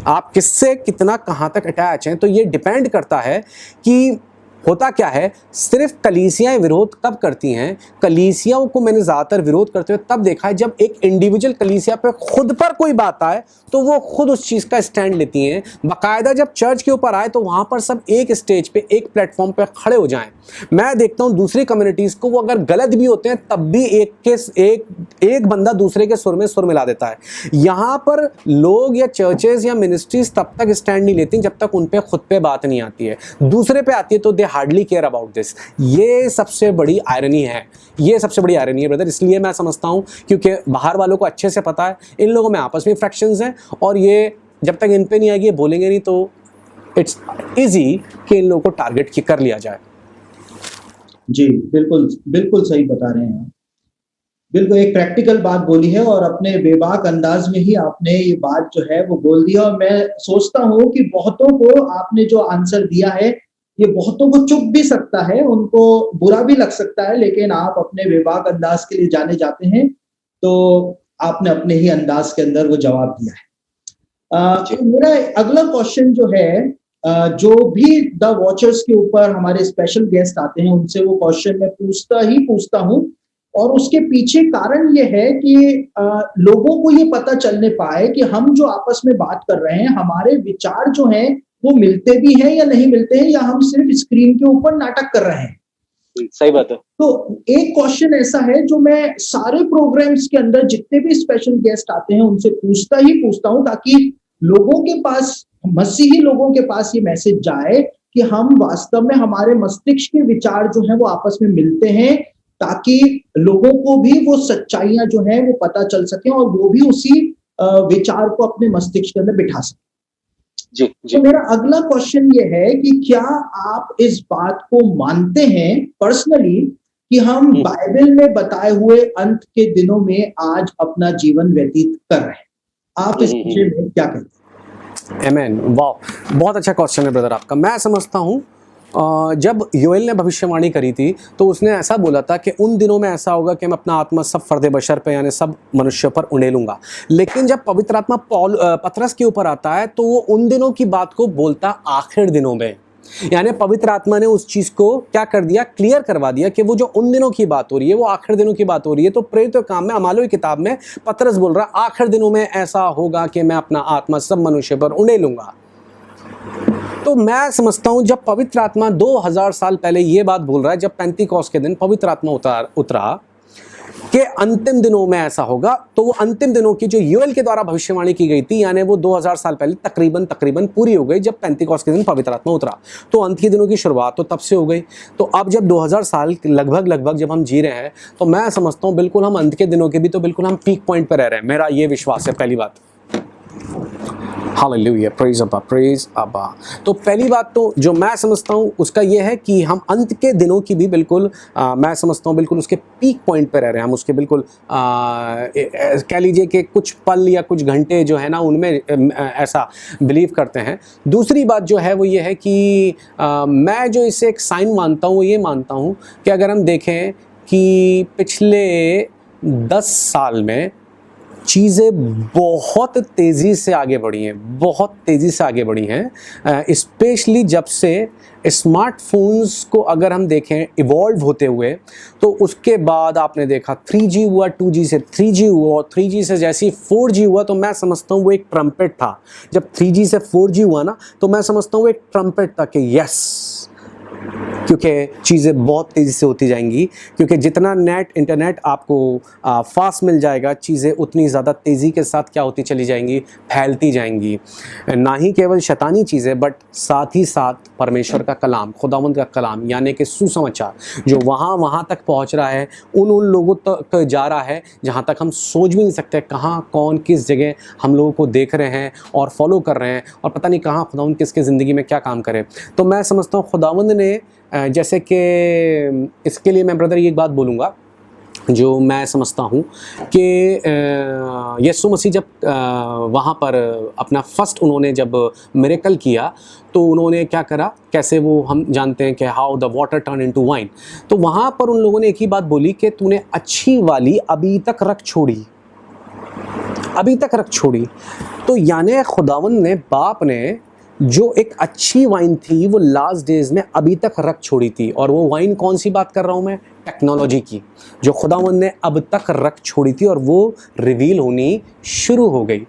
आप किससे कितना कहाँ तक अटैच हैं। तो ये डिपेंड करता है कि होता क्या है। सिर्फ कलीसियाएं विरोध कब करती हैं, कलीसियाओं को मैंने ज़्यादातर विरोध करते हुए तब देखा है जब एक इंडिविजुअल कलीसिया पे खुद पर कोई बात आए तो वो खुद उस चीज़ का स्टैंड लेती हैं। बाकायदा जब चर्च के ऊपर आए तो वहाँ पर सब एक स्टेज पे, एक प्लेटफॉर्म पे खड़े हो जाएं। मैं देखता हूँ दूसरी कम्युनिटीज़ को, वो अगर गलत भी होते हैं तब भी एक बंदा दूसरे के सुर में सुर मिला देता है। यहाँ पर लोग या चर्चेज या मिनिस्ट्रीज तब तक स्टैंड नहीं लेती जब तक उन पे खुद पे बात नहीं आती है, दूसरे पे आती है तो दे हार्डली केयर अबाउट दिस। ये सबसे बड़ी आयरनी है, ये सबसे बड़ी आयरनी है ब्रदर। इसलिए मैं समझता हूँ क्योंकि बाहर वालों को अच्छे से पता है इन लोगों में आपस में फ्रैक्शंस हैं, और ये जब तक इन पे नहीं आएगी, ये बोलेंगे नहीं, तो इट्स इजी कि इन लोगों को टारगेट कर लिया जाए। जी बिल्कुल बिल्कुल सही बता रहे हैं आप। बिल्कुल एक प्रैक्टिकल बात बोली है और अपने बेबाक अंदाज में ही आपने ये बात जो है वो बोल दी है। और मैं सोचता हूँ कि बहुतों को आपने जो आंसर दिया है ये बहुतों को चुभ भी सकता है, उनको बुरा भी लग सकता है, लेकिन आप अपने बेबाक अंदाज के लिए जाने जाते हैं, तो आपने अपने ही अंदाज के अंदर वो जवाब दिया है। तो मेरा अगला क्वेश्चन जो है, जो भी द वॉचर्स के ऊपर हमारे स्पेशल गेस्ट आते हैं उनसे वो क्वेश्चन मैं पूछता हूँ, और उसके पीछे कारण ये है कि लोगों को ये पता चलने पाए कि हम जो आपस में बात कर रहे हैं, हमारे विचार जो हैं वो मिलते भी हैं या नहीं मिलते हैं, या हम सिर्फ स्क्रीन के ऊपर नाटक कर रहे हैं। सही बात है। तो एक क्वेश्चन ऐसा है जो मैं सारे प्रोग्राम्स के अंदर जितने भी स्पेशल गेस्ट आते हैं उनसे पूछता हूं, ताकि लोगों के पास, मसीही लोगों के पास ये मैसेज जाए कि हम वास्तव में, हमारे मस्तिष्क के विचार जो हैं वो आपस में मिलते हैं, ताकि लोगों को भी वो सच्चाइयां जो हैं वो पता चल सके और वो भी उसी विचार को अपने मस्तिष्क के अंदर बिठा सके। जी जी। तो मेरा अगला क्वेश्चन ये है कि क्या आप इस बात को मानते हैं पर्सनली कि हम बाइबल में बताए हुए अंत के दिनों में आज अपना जीवन व्यतीत कर रहे हैं? आप इस विषय में क्या कहते हैं? आमेन। वाह, बहुत अच्छा क्वेश्चन है ब्रदर आपका। मैं समझता हूँ जब योएल ने भविष्यवाणी करी थी तो उसने ऐसा बोला था कि उन दिनों में ऐसा होगा कि मैं अपना आत्मा सब फर्द बशर पे यानी सब मनुष्यों पर उंडेलूंगा। लेकिन जब पवित्र आत्मा पतरस के ऊपर आता है तो वो उन दिनों की बात को बोलता आखिर दिनों में, यानी पवित्र आत्मा ने उस चीज को क्या कर दिया, क्लियर करवा दिया कि वो जो उन दिनों की बात हो रही है वो आखिर दिनों की बात हो रही है। तो प्रेरितों के काम में अमालों की किताब में पतरस बोल रहा है आखिर दिनों में ऐसा होगा कि मैं अपना आत्मा सब मनुष्य पर उंडेलूंगा। तो मैं समझता हूं जब पवित्र आत्मा 2000 साल पहले ये बात बोल रहा है, जब पेंतीकोस्त के दिन पवित्र आत्मा उतरा कि अंतिम दिनों में ऐसा होगा, तो वो अंतिम दिनों की जो योएल के द्वारा भविष्यवाणी की गई थी यानी वो 2000 साल पहले तकरीबन पूरी हो गई जब पेंतीकोस्त के दिन पवित्र आत्मा उतरा। तो अंत के दिनों की शुरुआत तो तब से हो गई। तो अब जब 2000 साल लगभग जब हम जी रहे हैं तो मैं समझता हूँ बिल्कुल हम अंत के दिनों के भी तो बिल्कुल हम पीक पॉइंट पर रह रहे हैं, मेरा ये विश्वास है। पहली बात, हालेलुया, प्रेज अब्बा। तो पहली बात तो जो मैं समझता हूँ उसका ये है कि हम अंत के दिनों की भी बिल्कुल मैं समझता हूँ बिल्कुल उसके पीक पॉइंट पे रह रहे हैं। हम उसके बिल्कुल कह लीजिए कि कुछ पल या कुछ घंटे जो है ना उनमें ऐसा बिलीव करते हैं। दूसरी बात जो है वो ये है कि मैं जो इसे एक साइन मानता हूँ, ये मानता हूँ कि अगर हम देखें कि पिछले 10 साल में चीज़ें बहुत तेज़ी से आगे बढ़ी हैं, बहुत तेज़ी से आगे बढ़ी हैं। स्पेशली जब से स्मार्टफोन्स को अगर हम देखें इवॉल्व होते हुए, तो उसके बाद आपने देखा 3G हुआ, 2G से 3G हुआ और 3G से जैसे ही 4G हुआ, तो मैं समझता हूँ वो एक ट्रम्पेट था। जब 3G से 4G हुआ ना तो मैं समझता हूँ वो एक ट्रम्पेट था कि यस, क्योंकि चीज़ें बहुत तेज़ी से होती जाएंगी, क्योंकि जितना इंटरनेट आपको फास्ट मिल जाएगा, चीज़ें उतनी ज़्यादा तेज़ी के साथ क्या होती चली जाएंगी, फैलती जाएंगी। ना ही केवल शैतानी चीज़ें बट साथ ही साथ परमेश्वर का कलाम, खुदावंद का कलाम यानी कि सुसमाचार जो वहाँ तक पहुँच रहा है, उन लोगों तक जा रहा है जहाँ तक हम सोच भी नहीं सकते कहाँ कौन किस जगह हम लोगों को देख रहे हैं और फॉलो कर रहे हैं और पता नहीं कहाँ खुदावंद किसके ज़िंदगी में क्या काम करे। तो मैं समझता हूँ खुदावंद ने जैसे कि इसके लिए मैं ब्रदर ये एक बात बोलूँगा जो मैं समझता हूँ कि यीशु मसीह जब वहाँ पर अपना फर्स्ट उन्होंने जब मिरेकल किया तो उन्होंने क्या करा, कैसे वो हम जानते हैं कि how the water turn into wine. तो वहाँ पर उन लोगों ने एक ही बात बोली कि तूने अच्छी वाली अभी तक रख छोड़ी, अभी तक रख छोड़ी। तो यानी खुदावंद ने, बाप ने जो एक अच्छी वाइन थी वो लास्ट डेज में अभी तक रख छोड़ी थी। और वो वाइन कौन सी बात कर रहा हूँ मैं, टेक्नोलॉजी की, जो खुदावंद ने अब तक रख छोड़ी थी और वो रिवील होनी शुरू हो गई।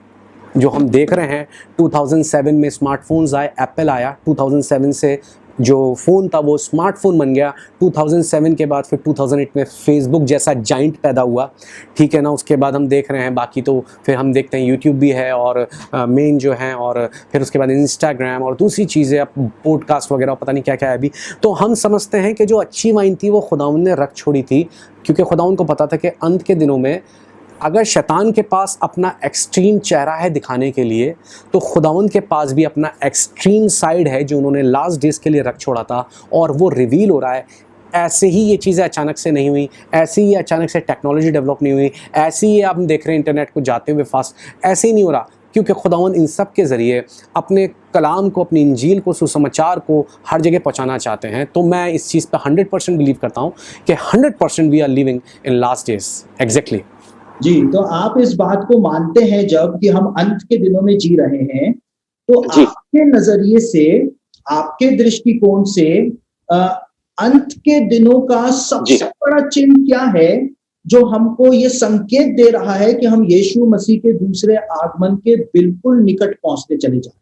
जो हम देख रहे हैं 2007 में स्मार्टफोन्स आए, एप्पल आया, 2007 से जो फ़ोन था वो स्मार्टफोन बन गया। 2007 के बाद फिर 2008 में फेसबुक जैसा जाइंट पैदा हुआ, ठीक है ना। उसके बाद हम देख रहे हैं बाकी तो फिर हम देखते हैं यूट्यूब भी है और मेन जो है, और फिर उसके बाद इंस्टाग्राम और दूसरी चीज़ें, अब पॉडकास्ट वगैरह पता नहीं क्या क्या है अभी। तो हम समझते हैं कि जो अच्छी वाइन थी वो खुदावंद ने रख छोड़ी थी, क्योंकि खुदावंद को पता था कि अंत के दिनों में अगर शैतान के पास अपना एक्सट्रीम चेहरा है दिखाने के लिए, तो खुदावंद के पास भी अपना एक्सट्रीम साइड है जो उन्होंने लास्ट डेज के लिए रख छोड़ा था और वो रिवील हो रहा है। ऐसे ही ये चीज़ें अचानक से नहीं हुई, ऐसे ही अचानक से टेक्नोलॉजी डेवलप नहीं हुई, ऐसे ही आप देख रहे हैं इंटरनेट को जाते हुए फास्ट, ऐसे ही नहीं हो रहा, क्योंकि खुदावंद इन सब के ज़रिए अपने कलाम को, अपनी इंजील को, सुसमाचार को हर जगह पहुंचाना चाहते हैं। तो मैं इस चीज़ पर 100% बिलीव करता हूँ कि 100% we are living in last days. Exactly जी, तो आप इस बात को मानते हैं जब कि हम अंत के दिनों में जी रहे हैं, तो आपके नजरिए से, आपके दृष्टिकोण से अंत के दिनों का सबसे बड़ा चिन्ह क्या है जो हमको ये संकेत दे रहा है कि हम यीशु मसीह के दूसरे आगमन के बिल्कुल निकट पहुंचते चले जाएं?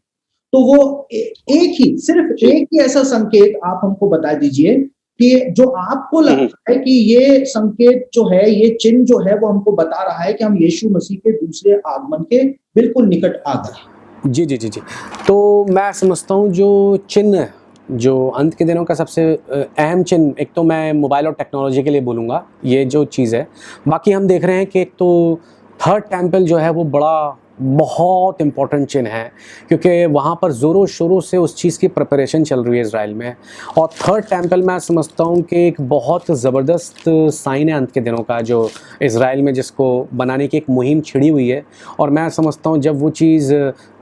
तो वो एक ही, सिर्फ एक ही ऐसा संकेत आप हमको बता दीजिए कि जो आपको लगता है कि ये संकेत जो है, ये चिन्ह जो है, वो हमको बता रहा है कि हम यीशु मसीह के दूसरे आगमन के बिल्कुल निकट आ गए। जी जी जी जी। तो मैं समझता हूँ जो चिन्ह, जो अंत के दिनों का सबसे अहम चिन्ह, एक तो मैं मोबाइल और टेक्नोलॉजी के लिए बोलूँगा, ये जो चीज़ है। बाकी हम देख रहे हैं कि एक तो थर्ड टेम्पल जो है वो बड़ा बहुत इम्पोर्टेंट चिन्ह है, क्योंकि वहाँ पर ज़ोरों शोरों से उस चीज़ की प्रिपरेशन चल रही है इज़राइल में। और थर्ड टेम्पल मैं समझता हूँ कि एक बहुत ज़बरदस्त साइन है अंत के दिनों का, जो इज़राइल में जिसको बनाने की एक मुहिम छिड़ी हुई है। और मैं समझता हूँ जब वो चीज़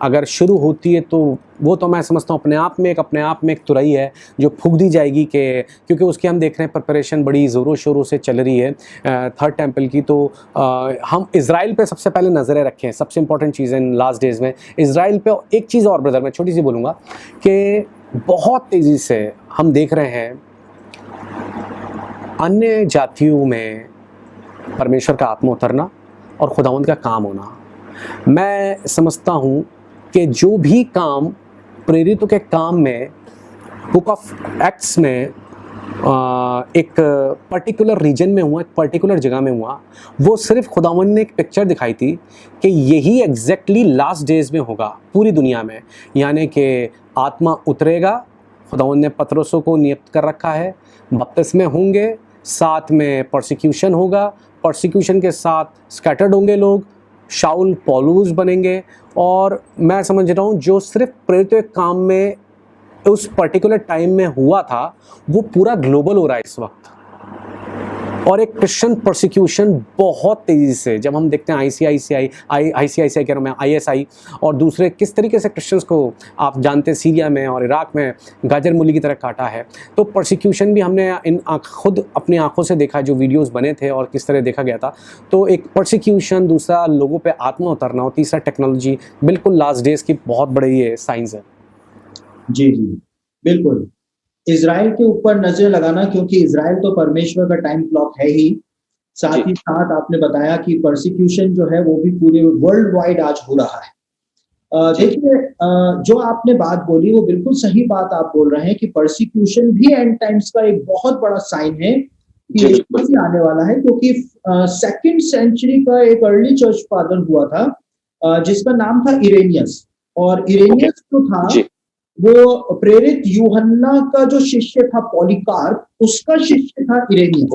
अगर शुरू होती है तो वो तो मैं समझता हूँ अपने आप में एक तुरई है जो फूंक दी जाएगी, कि क्योंकि उसकी हम देख रहे हैं प्रिपरेशन बड़ी ज़ोरों शोरों से चल रही है थर्ड टेम्पल की। तो हम इज़राइल पे सबसे पहले नज़रें रखें, सबसे इंपॉर्टेंट चीज़ है इन लास्ट डेज़ में इज़राइल पे। एक चीज़ और ब्रदर, मैं छोटी सी बोलूँगा कि बहुत तेज़ी से हम देख रहे हैं अन्य जातियों में परमेश्वर का आत्मा उतरना और खुदावंद का काम होना। मैं समझता हूँ कि जो भी काम प्रेरितों के काम में बुक ऑफ एक्ट्स में एक पर्टिकुलर रीजन में हुआ, एक पर्टिकुलर जगह में हुआ, वो सिर्फ खुदावंद ने एक पिक्चर दिखाई थी कि यही एग्जैक्टली लास्ट डेज में होगा पूरी दुनिया में। यानी कि आत्मा उतरेगा, खुदावंद ने पतरसों को नियुक्त कर रखा है, बपतिस्मे होंगे, साथ में परसिक्यूशन होगा, परसिक्यूशन के साथ स्कैटर्ड होंगे लोग, शाउल पौलुस बनेंगे। और मैं समझ रहा हूँ जो सिर्फ प्रेरितों के काम में उस पर्टिकुलर टाइम में हुआ था वो पूरा ग्लोबल हो रहा है इस वक्त। और एक क्रिश्चियन परसिक्यूशन बहुत तेज़ी से, जब हम देखते हैं आईसीआईसीआई कह रहा हूँ मैं, आईएसआई और दूसरे किस तरीके से क्रिश्चियंस को आप जानते हैं सीरिया में और इराक में गाजर मूली की तरह काटा है। तो परसिक्यूशन भी हमने खुद अपनी आंखों से देखा, जो वीडियोस बने थे और किस तरह देखा गया था। तो एक परसिक्यूशन, दूसरा लोगों पे आत्मा उतरना और तीसरा टेक्नोलॉजी, बिल्कुल लास्ट डेज की बहुत बड़ी ये साइंस है। जी जी बिल्कुल, इजराइल के ऊपर नजर लगाना, क्योंकि इजराइल तो परमेश्वर का टाइम क्लॉक है ही। साथ ही साथ आपने बताया कि परसिक्यूशन जो है वो भी पूरे वर्ल्ड वाइड आज हो रहा है। देखिए, जो आपने बात बोली वो बिल्कुल सही बात आप बोल रहे हैं कि परसिक्यूशन भी एंड टाइम्स का एक बहुत बड़ा साइन है कि यीशु मसीह आने वाला है। क्योंकि सेकंड सेंचुरी का एक अर्ली चर्च फादर हुआ था जिसका नाम था इरेनियस, और इरेनियस जो था वो प्रेरित यूहन्ना का जो शिष्य था पॉलीकार्प, उसका शिष्य था इरेनियस।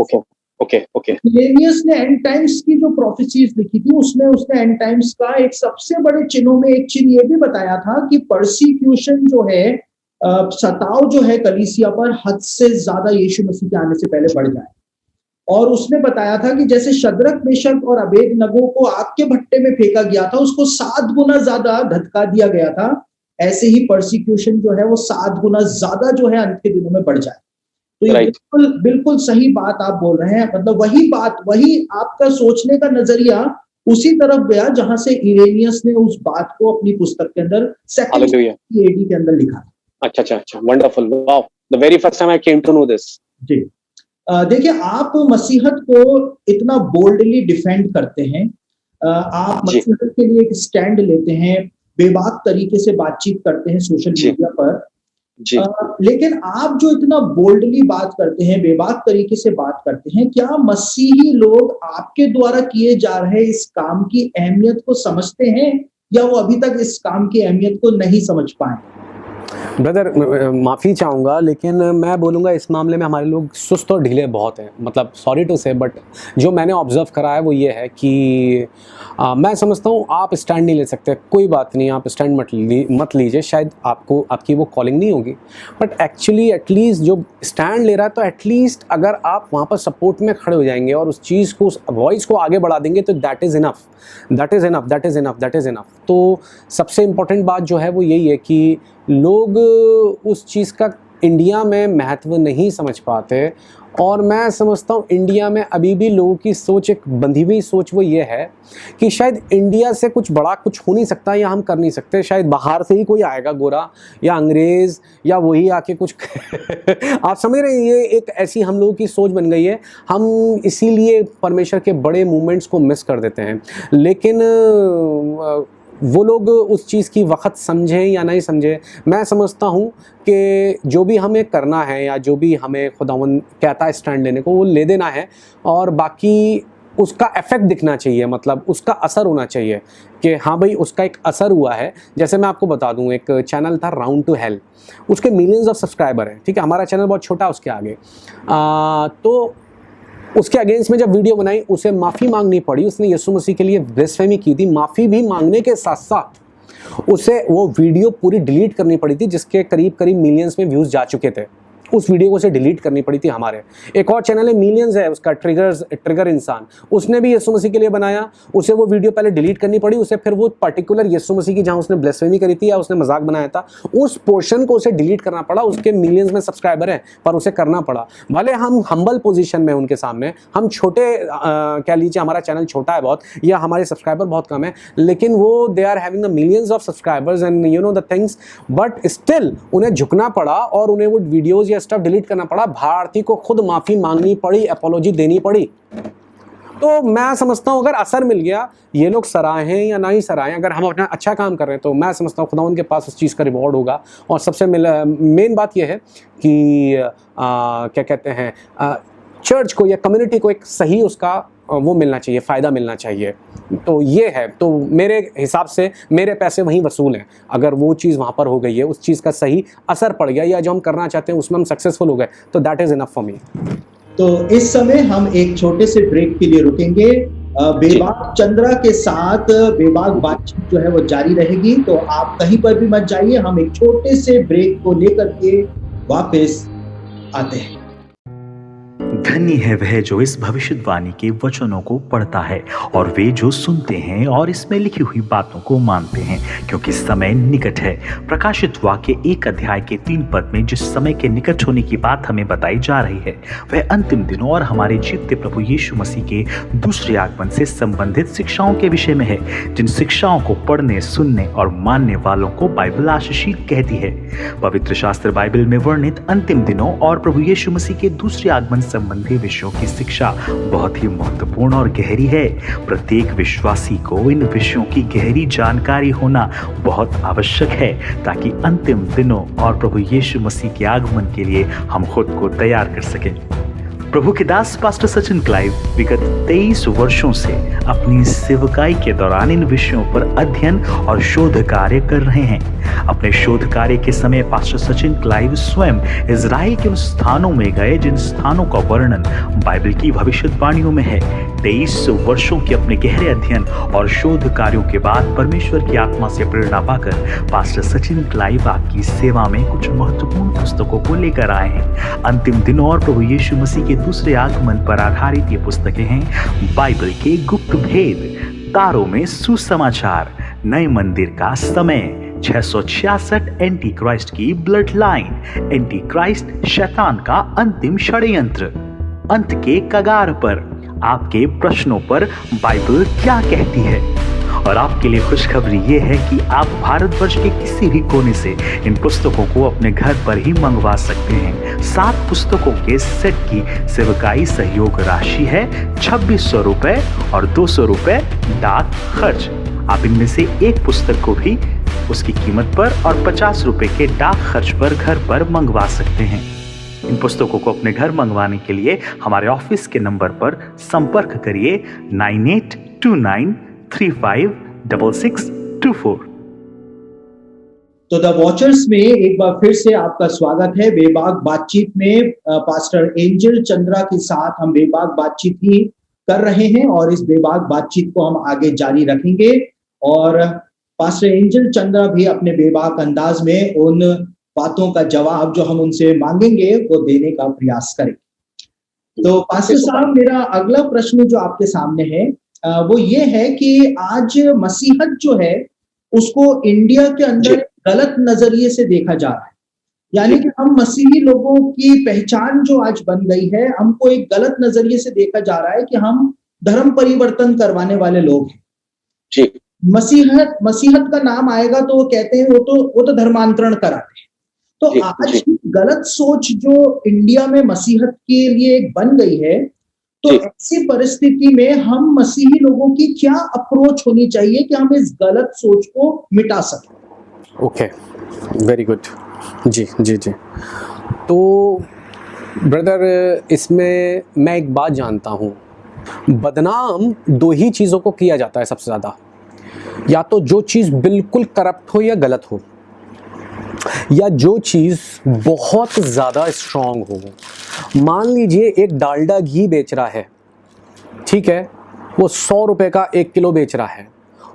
इरेनियस ने एंड टाइम्स की जो प्रोफेसीज लिखी थी उसमें उसने एंड टाइम्स का एक सबसे बड़े चिन्हों में एक चिन्ह ये भी बताया था कि परसिक्यूशन जो है, सताव जो है कलीसिया पर हद से ज्यादा यीशु मसीह के आने से पहले बढ़ जाए। और उसने बताया था कि जैसे शद्रक, मेशक और अबेदनगो को आग के भट्टे में फेंका गया था, उसको 7 गुना ज्यादा धधका दिया गया था, ऐसे ही परसिक्यूशन जो है वो 7 गुना ज्यादा जो है अंत के दिनों में बढ़ जाए। तो ये बिल्कुल बिल्कुल सही बात आप बोल रहे हैं। मतलब वही आपका सोचने का नजरिया उसी तरफ गया जहां से इरेनियस ने उस बात को अपनी पुस्तक के अंदर सेकंड एडी के अंदर लिखा। अच्छा, wonderful, wow, the very first time I came to know this. जी, देखिए, आप मसीहत को इतना बोल्डली डिफेंड करते हैं, आप मसीहत के लिए एक स्टैंड लेते हैं, बेबाक तरीके से बातचीत करते हैं सोशल मीडिया पर। लेकिन आप जो इतना बोल्डली बात करते हैं, बेबाक तरीके से बात करते हैं, क्या मसीही लोग आपके द्वारा किए जा रहे इस काम की अहमियत को समझते हैं, या वो अभी तक इस काम की अहमियत को नहीं समझ पाए? ब्रदर, माफ़ी चाहूँगा, लेकिन मैं बोलूँगा इस मामले में हमारे लोग सुस्त और ढीले बहुत हैं। मतलब सॉरी टू से, बट जो मैंने ऑब्ज़र्व करा है वो ये है कि मैं समझता हूँ आप स्टैंड नहीं ले सकते, कोई बात नहीं, आप स्टैंड मत लीजिए, शायद आपकी वो कॉलिंग नहीं होगी। बट एक्चुअली एटलीस्ट जो स्टैंड ले रहा है, तो एटलीस्ट अगर आप वहाँ पर सपोर्ट में खड़े हो जाएंगे और उस चीज़ को, उस वॉइस को आगे बढ़ा देंगे, तो दैट इज़ इनफ। तो सबसे इम्पॉर्टेंट बात जो है वो यही है कि लोग उस चीज़ का इंडिया में महत्व नहीं समझ पाते। और मैं समझता हूँ इंडिया में अभी भी लोगों की सोच, एक बंधी हुई सोच वो ये है कि शायद इंडिया से कुछ बड़ा कुछ हो नहीं सकता, या हम कर नहीं सकते, शायद बाहर से ही कोई आएगा, गोरा या अंग्रेज़, या वही आके कुछ आप समझ रहे हैं, ये एक ऐसी हम लोगों की सोच बन गई है। हम इसीलिए परमेश्वर के बड़े मूवमेंट्स को मिस कर देते हैं। लेकिन वो लोग उस चीज़ की वक़्त समझें या नहीं समझें, मैं समझता हूँ कि जो भी हमें करना है या जो भी हमें खुदावंद कहता है स्टैंड लेने को, वो ले देना है, और बाकी उसका इफ़ेक्ट दिखना चाहिए, मतलब उसका असर होना चाहिए कि हाँ भाई उसका एक असर हुआ है। जैसे मैं आपको बता दूँ, एक चैनल था राउंड टू हेल, उसके मिलियंस ऑफ सब्सक्राइबर हैं, ठीक है, हमारा चैनल बहुत छोटा है उसके आगे। तो उसके अगेंस्ट में जब वीडियो बनाई, उसे माफ़ी मांगनी पड़ी, उसने यीशु मसीह के लिए ब्लेसफेमी की थी, माफ़ी भी मांगने के साथ साथ उसे वो वीडियो पूरी डिलीट करनी पड़ी थी, जिसके करीब करीब मिलियंस में व्यूज़ जा चुके थे। उस वीडियो को उसे डिलीट करनी पड़ी थी हमारे। एक और चैनल है मिलियंस है उसका, ट्रिगर इंसान, उसने भी यीशु मसीह के लिए बनाया, उसे वो वीडियो पहले डिलीट करनी पड़ी, उसे फिर वो पर्टिकुलर यीशु मसीह की जहाँ उसने ब्लेसफेमी करी थी या उसने मजाक बनाया था, उस पोर्शन को उसे डिलीट करना पड़ा। उसके मिलियंस में सब्सक्राइबर हैं पर उसे करना पड़ा। भले हम हम्बल पोजीशन में उनके सामने, हम छोटे कह लीजिए, हमारा चैनल छोटा है बहुत, या हमारे सब्सक्राइबर बहुत कम है, लेकिन वो they are having the millions of subscribers and you know the things, but still उन्हें झुकना पड़ा और उन्हें वो वीडियोज़ या स्टफ डिलीट करना पड़ा। भारती को खुद माफी मांगनी पड़ी, अपॉलॉजी देनी पड़ी। तो मैं समझता हूं अगर असर मिल गया, ये लोग सराहें या नहीं सराहें, अगर हम अपना अच्छा काम कर रहे हैं तो मैं समझता हूं खुदावंद के पास उस चीज़ का रिवॉर्ड होगा। और सबसे मेन बात यह है कि क्या कहते हैं, चर्च को या कम्युनिटी को एक सही उसका वो मिलना चाहिए, फ़ायदा मिलना चाहिए। तो ये है, तो मेरे हिसाब से मेरे पैसे वहीं वसूल हैं। अगर वो चीज़ वहाँ पर हो गई है, उस चीज़ का सही असर पड़ गया, या जो हम करना चाहते हैं उसमें हम सक्सेसफुल हो गए, तो that is enough for me. तो इस समय हम एक छोटे से ब्रेक के लिए रुकेंगे। बेबाक चंद्रा के साथ बेबाक बातचीत जो है वो जारी रहेगी, तो आप कहीं पर भी मत जाइए। हम एक छोटे से ब्रेक को लेकर के वापस आते हैं। धन्य है वह जो इस भविष्यवाणी के वचनों को पढ़ता है और वे जो सुनते हैं और इसमें लिखी हुई बातों को मानते हैं, क्योंकि समय निकट है। प्रकाशित वाक्य 1 अध्याय के 3 पद में जिस समय के निकट होने की बात हमें बताई जा रही है, वह अंतिम दिनों और हमारे जीवते प्रभु यीशु मसीह के दूसरे आगमन से संबंधित शिक्षाओं के विषय में है, जिन शिक्षाओं को पढ़ने, सुनने और मानने वालों को बाइबल आशीषित कहती है। पवित्र शास्त्र बाइबल में वर्णित अंतिम दिनों और प्रभु यीशु मसीह के दूसरे आगमन संबंधी विषयों की शिक्षा बहुत ही महत्वपूर्ण और गहरी है। प्रत्येक विश्वासी को इन विषयों की गहरी जानकारी होना बहुत आवश्यक है, ताकि अंतिम दिनों और प्रभु यीशु मसीह के आगमन के लिए हम खुद को तैयार कर सकें। प्रभु के दास पास्टर सचिन क्लाइव विगत 23 वर्षों से अपनी सेवकाई के दौरान इन विषयों पर अध्ययन और शोध कार्य कर रहे हैं। अपने शोध कार्य के समय पास्टर सचिन क्लाइव स्वयं इजराइल के उन स्थानों में गए जिन स्थानों का वर्णन बाइबल की भविष्यवाणियों में है। 23 वर्षों के अपने गहरे अध्ययन और शोध कार्यों के बाद परमेश्वर की आत्मा से प्रेरणा पाकर पास्टर सचिन क्लाइव आपकी सेवा में कुछ महत्वपूर्ण पुस्तकों को लेकर आए हैं। अंतिम दिनों और प्रभु यीशु मसीह के दूसरे आगमन पर आधारित ये पुस्तकें हैं बाइबल के गुप्त भेद, तारों में सुसमाचार, नए मंदिर का समय, 666 एंटी क्राइस्ट की ब्लड लाइन, एंटी क्राइस्ट शैतान का अंतिम षड्यंत्र, अंत के कगार पर, आपके प्रश्नों पर बाइबल क्या कहती है। और आपके लिए खुशखबरी ये है कि आप भारतवर्ष के किसी भी कोने से इन पुस्तकों को अपने घर पर ही मंगवा सकते हैं। 7 पुस्तकों के सेट की सेवकाई सहयोग राशि है 2600 रुपए और 200 रुपए डाक खर्च। आप इनमें से एक पुस्तक को भी उसकी कीमत पर और 50 रुपए के डाक खर्च पर घर पर मंगवा सकते हैं। इन पुस्तकों को अपने घर मंगवाने के लिए हमारे ऑफिस के नंबर पर संपर्क करिए 9829356624। तो द वॉचर्स में एक बार फिर से आपका स्वागत है। बेबाक बातचीत में पास्टर एंजल चंद्रा के साथ हम बेबाक बातचीत ही कर रहे हैं और इस बेबाक बातचीत को हम आगे जारी रखेंगे और पास्टर एंजल चंद्रा भी अपने बेबाक अंदाज में उन बातों का जवाब जो हम उनसे मांगेंगे वो देने का प्रयास करें। तो पास्टर साहब, मेरा अगला प्रश्न जो आपके सामने है वो ये है कि आज मसीहत जो है उसको इंडिया के अंदर गलत नजरिए से देखा जा रहा है। यानी कि हम मसीही लोगों की पहचान जो आज बन गई है, हमको एक गलत नजरिए से देखा जा रहा है कि हम धर्म परिवर्तन करवाने वाले लोग हैं। जी। मसीहत का नाम आएगा तो वो कहते हैं वो तो धर्मांतरण कराते हैं। तो आज गलत सोच जो इंडिया में मसीहत के लिए एक बन गई है, तो जी। ऐसी परिस्थिति में हम मसीही लोगों की क्या अप्रोच होनी चाहिए कि हम इस गलत सोच को मिटा सकें? Okay, very good. जी जी जी। तो ब्रदर, इसमें मैं एक बात जानता हूँ, बदनाम दो ही चीज़ों को किया जाता है सबसे ज़्यादा, या तो जो चीज़ बिल्कुल करप्ट हो या गलत हो, या जो चीज़ बहुत ज़्यादा स्ट्रांग हो। मान लीजिए एक डालडा घी बेच रहा है, ठीक है, वो 100 रुपये का 1 किलो बेच रहा है,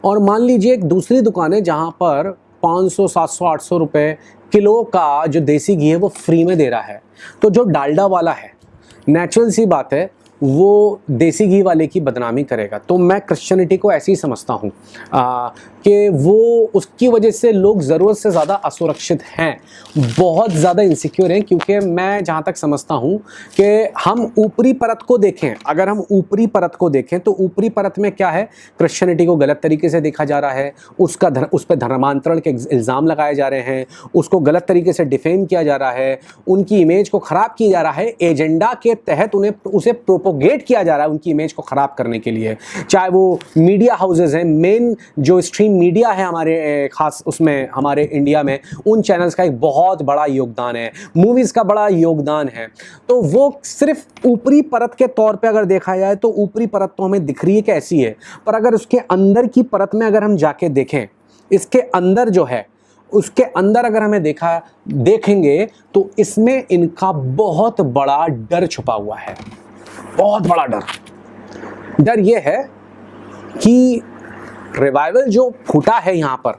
और मान लीजिए एक दूसरी दुकान है जहाँ पर 500, 700, 800 रुपये किलो का जो देसी घी है वो फ्री में दे रहा है। तो जो डालडा वाला है, नेचुरल सी बात है, वो देसी घी वाले की बदनामी करेगा। तो मैं क्रिश्चियनिटी को ऐसे ही समझता हूँ कि वो उसकी वजह से लोग ज़रूरत से ज़्यादा असुरक्षित हैं, बहुत ज़्यादा इनसिक्योर हैं, क्योंकि मैं जहाँ तक समझता हूँ कि हम ऊपरी परत को देखें, अगर हम ऊपरी परत को देखें तो ऊपरी परत में क्या है, क्रिश्चियनिटी को गलत तरीके से देखा जा रहा है, उस पर धर्मांतरण के इल्ज़ाम लगाए जा रहे हैं, उसको गलत तरीके से डिफेम किया जा रहा है, उनकी इमेज को ख़राब किया जा रहा है, एजेंडा के तहत उसे प्रोपोगेट किया जा रहा है उनकी इमेज को ख़राब करने के लिए। चाहे वो मीडिया हाउसेज हैं, मेन जो स्ट्रीम मीडिया है हमारे खास उसमें हमारे इंडिया में, उन चैनल्स का एक बहुत बड़ा योगदान है, मूवीज़ का बड़ा योगदान है। तो वो सिर्फ ऊपरी परत के तौर पे अगर देखा जाए तो ऊपरी परत तो हमें दिख रही है कैसी है, पर अगर उसके अंदर की परत में अगर हम जाके देखें, इसके अंदर जो है, उसके अंदर अगर हमें देखेंगे तो इसमें इनका बहुत बड़ा डर छुपा हुआ है, बहुत बड़ा डर ये है कि रिवाइवल जो फूटा है यहाँ पर,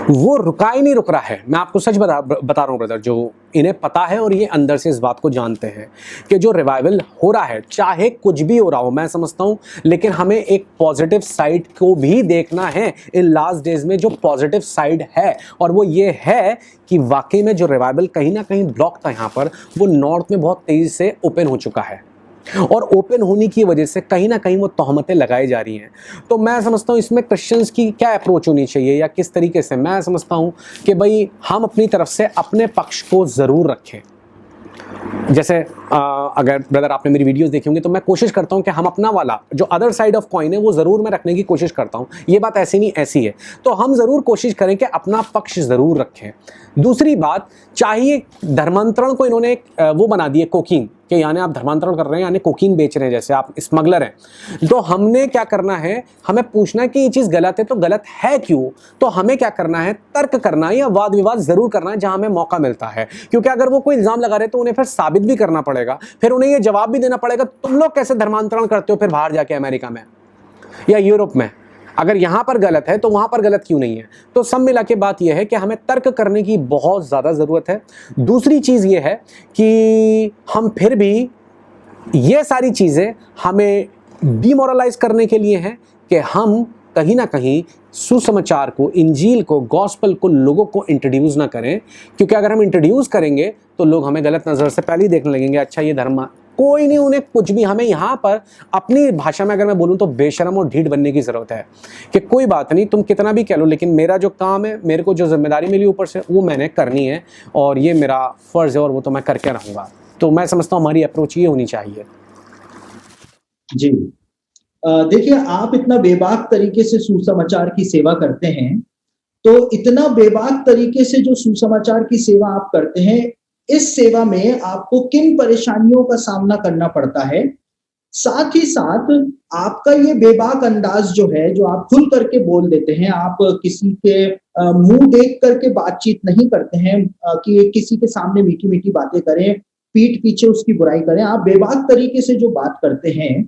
वो रुका ही नहीं रुक रहा है। मैं आपको सच बता रहा हूँ ब्रदर, जो इन्हें पता है और ये अंदर से इस बात को जानते हैं कि जो रिवाइवल हो रहा है, चाहे कुछ भी हो रहा हो, मैं समझता हूँ, लेकिन हमें एक पॉजिटिव साइड को भी देखना है इन लास्ट डेज में। जो पॉजिटिव साइड है, और वो ये है कि वाकई में जो रिवाइवल कहीं ना कहीं ब्लॉक था यहाँ पर, वो नॉर्थ में बहुत तेज़ी से ओपन हो चुका है, और ओपन होने की वजह से कहीं ना कहीं वो तोहमतें लगाई जा रही हैं। तो मैं समझता हूँ इसमें क्रिश्चियंस की क्या अप्रोच होनी चाहिए या किस तरीके से, मैं समझता हूँ कि भाई हम अपनी तरफ से अपने पक्ष को ज़रूर रखें। जैसे अगर ब्रदर आपने मेरी वीडियोस देखी होंगी तो मैं कोशिश करता हूं कि हम अपना वाला जो अदर साइड ऑफ कॉइन है वो ज़रूर मैं रखने की कोशिश करता हूं। ये बात ऐसी नहीं ऐसी है, तो हम ज़रूर कोशिश करें कि अपना पक्ष ज़रूर रखें। दूसरी बात, चाहिए धर्मांतरण को इन्होंने वो बना दिए कोकीन, कि यानी आप धर्मांतरण कर रहे हैं, यानी कोकीन बेच रहे हैं, जैसे आप स्मगलर हैं। तो हमने क्या करना है, हमें पूछना है कि ये चीज़ गलत है तो गलत है क्यों। तो हमें क्या करना है, तर्क करना है या वाद विवाद ज़रूर करना है जहाँ हमें मौका मिलता है, क्योंकि अगर वो कोई इल्ज़ाम लगा रहे तो उन्हें फिर साबित भी करना पड़ेगा, फिर उन्हें ये जवाब भी देना पड़ेगा तुम लोग कैसे धर्मांतरण करते हो फिर बाहर जाके अमेरिका में या यूरोप में, अगर यहाँ पर गलत है तो वहाँ पर गलत क्यों नहीं है। तो सब मिला के बात यह है कि हमें तर्क करने की बहुत ज़्यादा ज़रूरत है। दूसरी चीज़ ये है कि हम फिर भी ये सारी चीज़ें हमें डिमोरलाइज करने के लिए हैं कि हम कहीं ना कहीं सुसमाचार को, इंजील को, गॉस्पल को लोगों को इंट्रोड्यूस ना करें, क्योंकि अगर हम इंट्रोड्यूस करेंगे तो लोग हमें गलत नज़र से पहले ही देखने लगेंगे, अच्छा ये धर्म कोई नहीं, उन्हें कुछ भी। हमें यहाँ पर अपनी भाषा में अगर मैं बोलूँ तो बेशरम और ढीठ बनने की ज़रूरत है कि कोई बात नहीं, तुम कितना भी कह लो, लेकिन मेरा जो काम है, मेरे को जो जिम्मेदारी मिली ऊपर से, वो मैंने करनी है और ये मेरा फ़र्ज़ है और वो तो मैं करके रहूँगा। तो मैं समझता हूँ हमारी अप्रोच ये होनी चाहिए। जी, देखिए, आप इतना बेबाक तरीके से सुसमाचार की सेवा करते हैं, तो इतना बेबाक तरीके से जो सुसमाचार की सेवा आप करते हैं, इस सेवा में आपको किन परेशानियों का सामना करना पड़ता है, साथ ही साथ आपका ये बेबाक अंदाज जो है, जो आप खुल करके बोल देते हैं, आप किसी के मुंह देख करके बातचीत नहीं करते हैं कि किसी के सामने मीठी मीठी बातें करें, पीठ पीछे उसकी बुराई करें, आप बेबाक तरीके से जो बात करते हैं,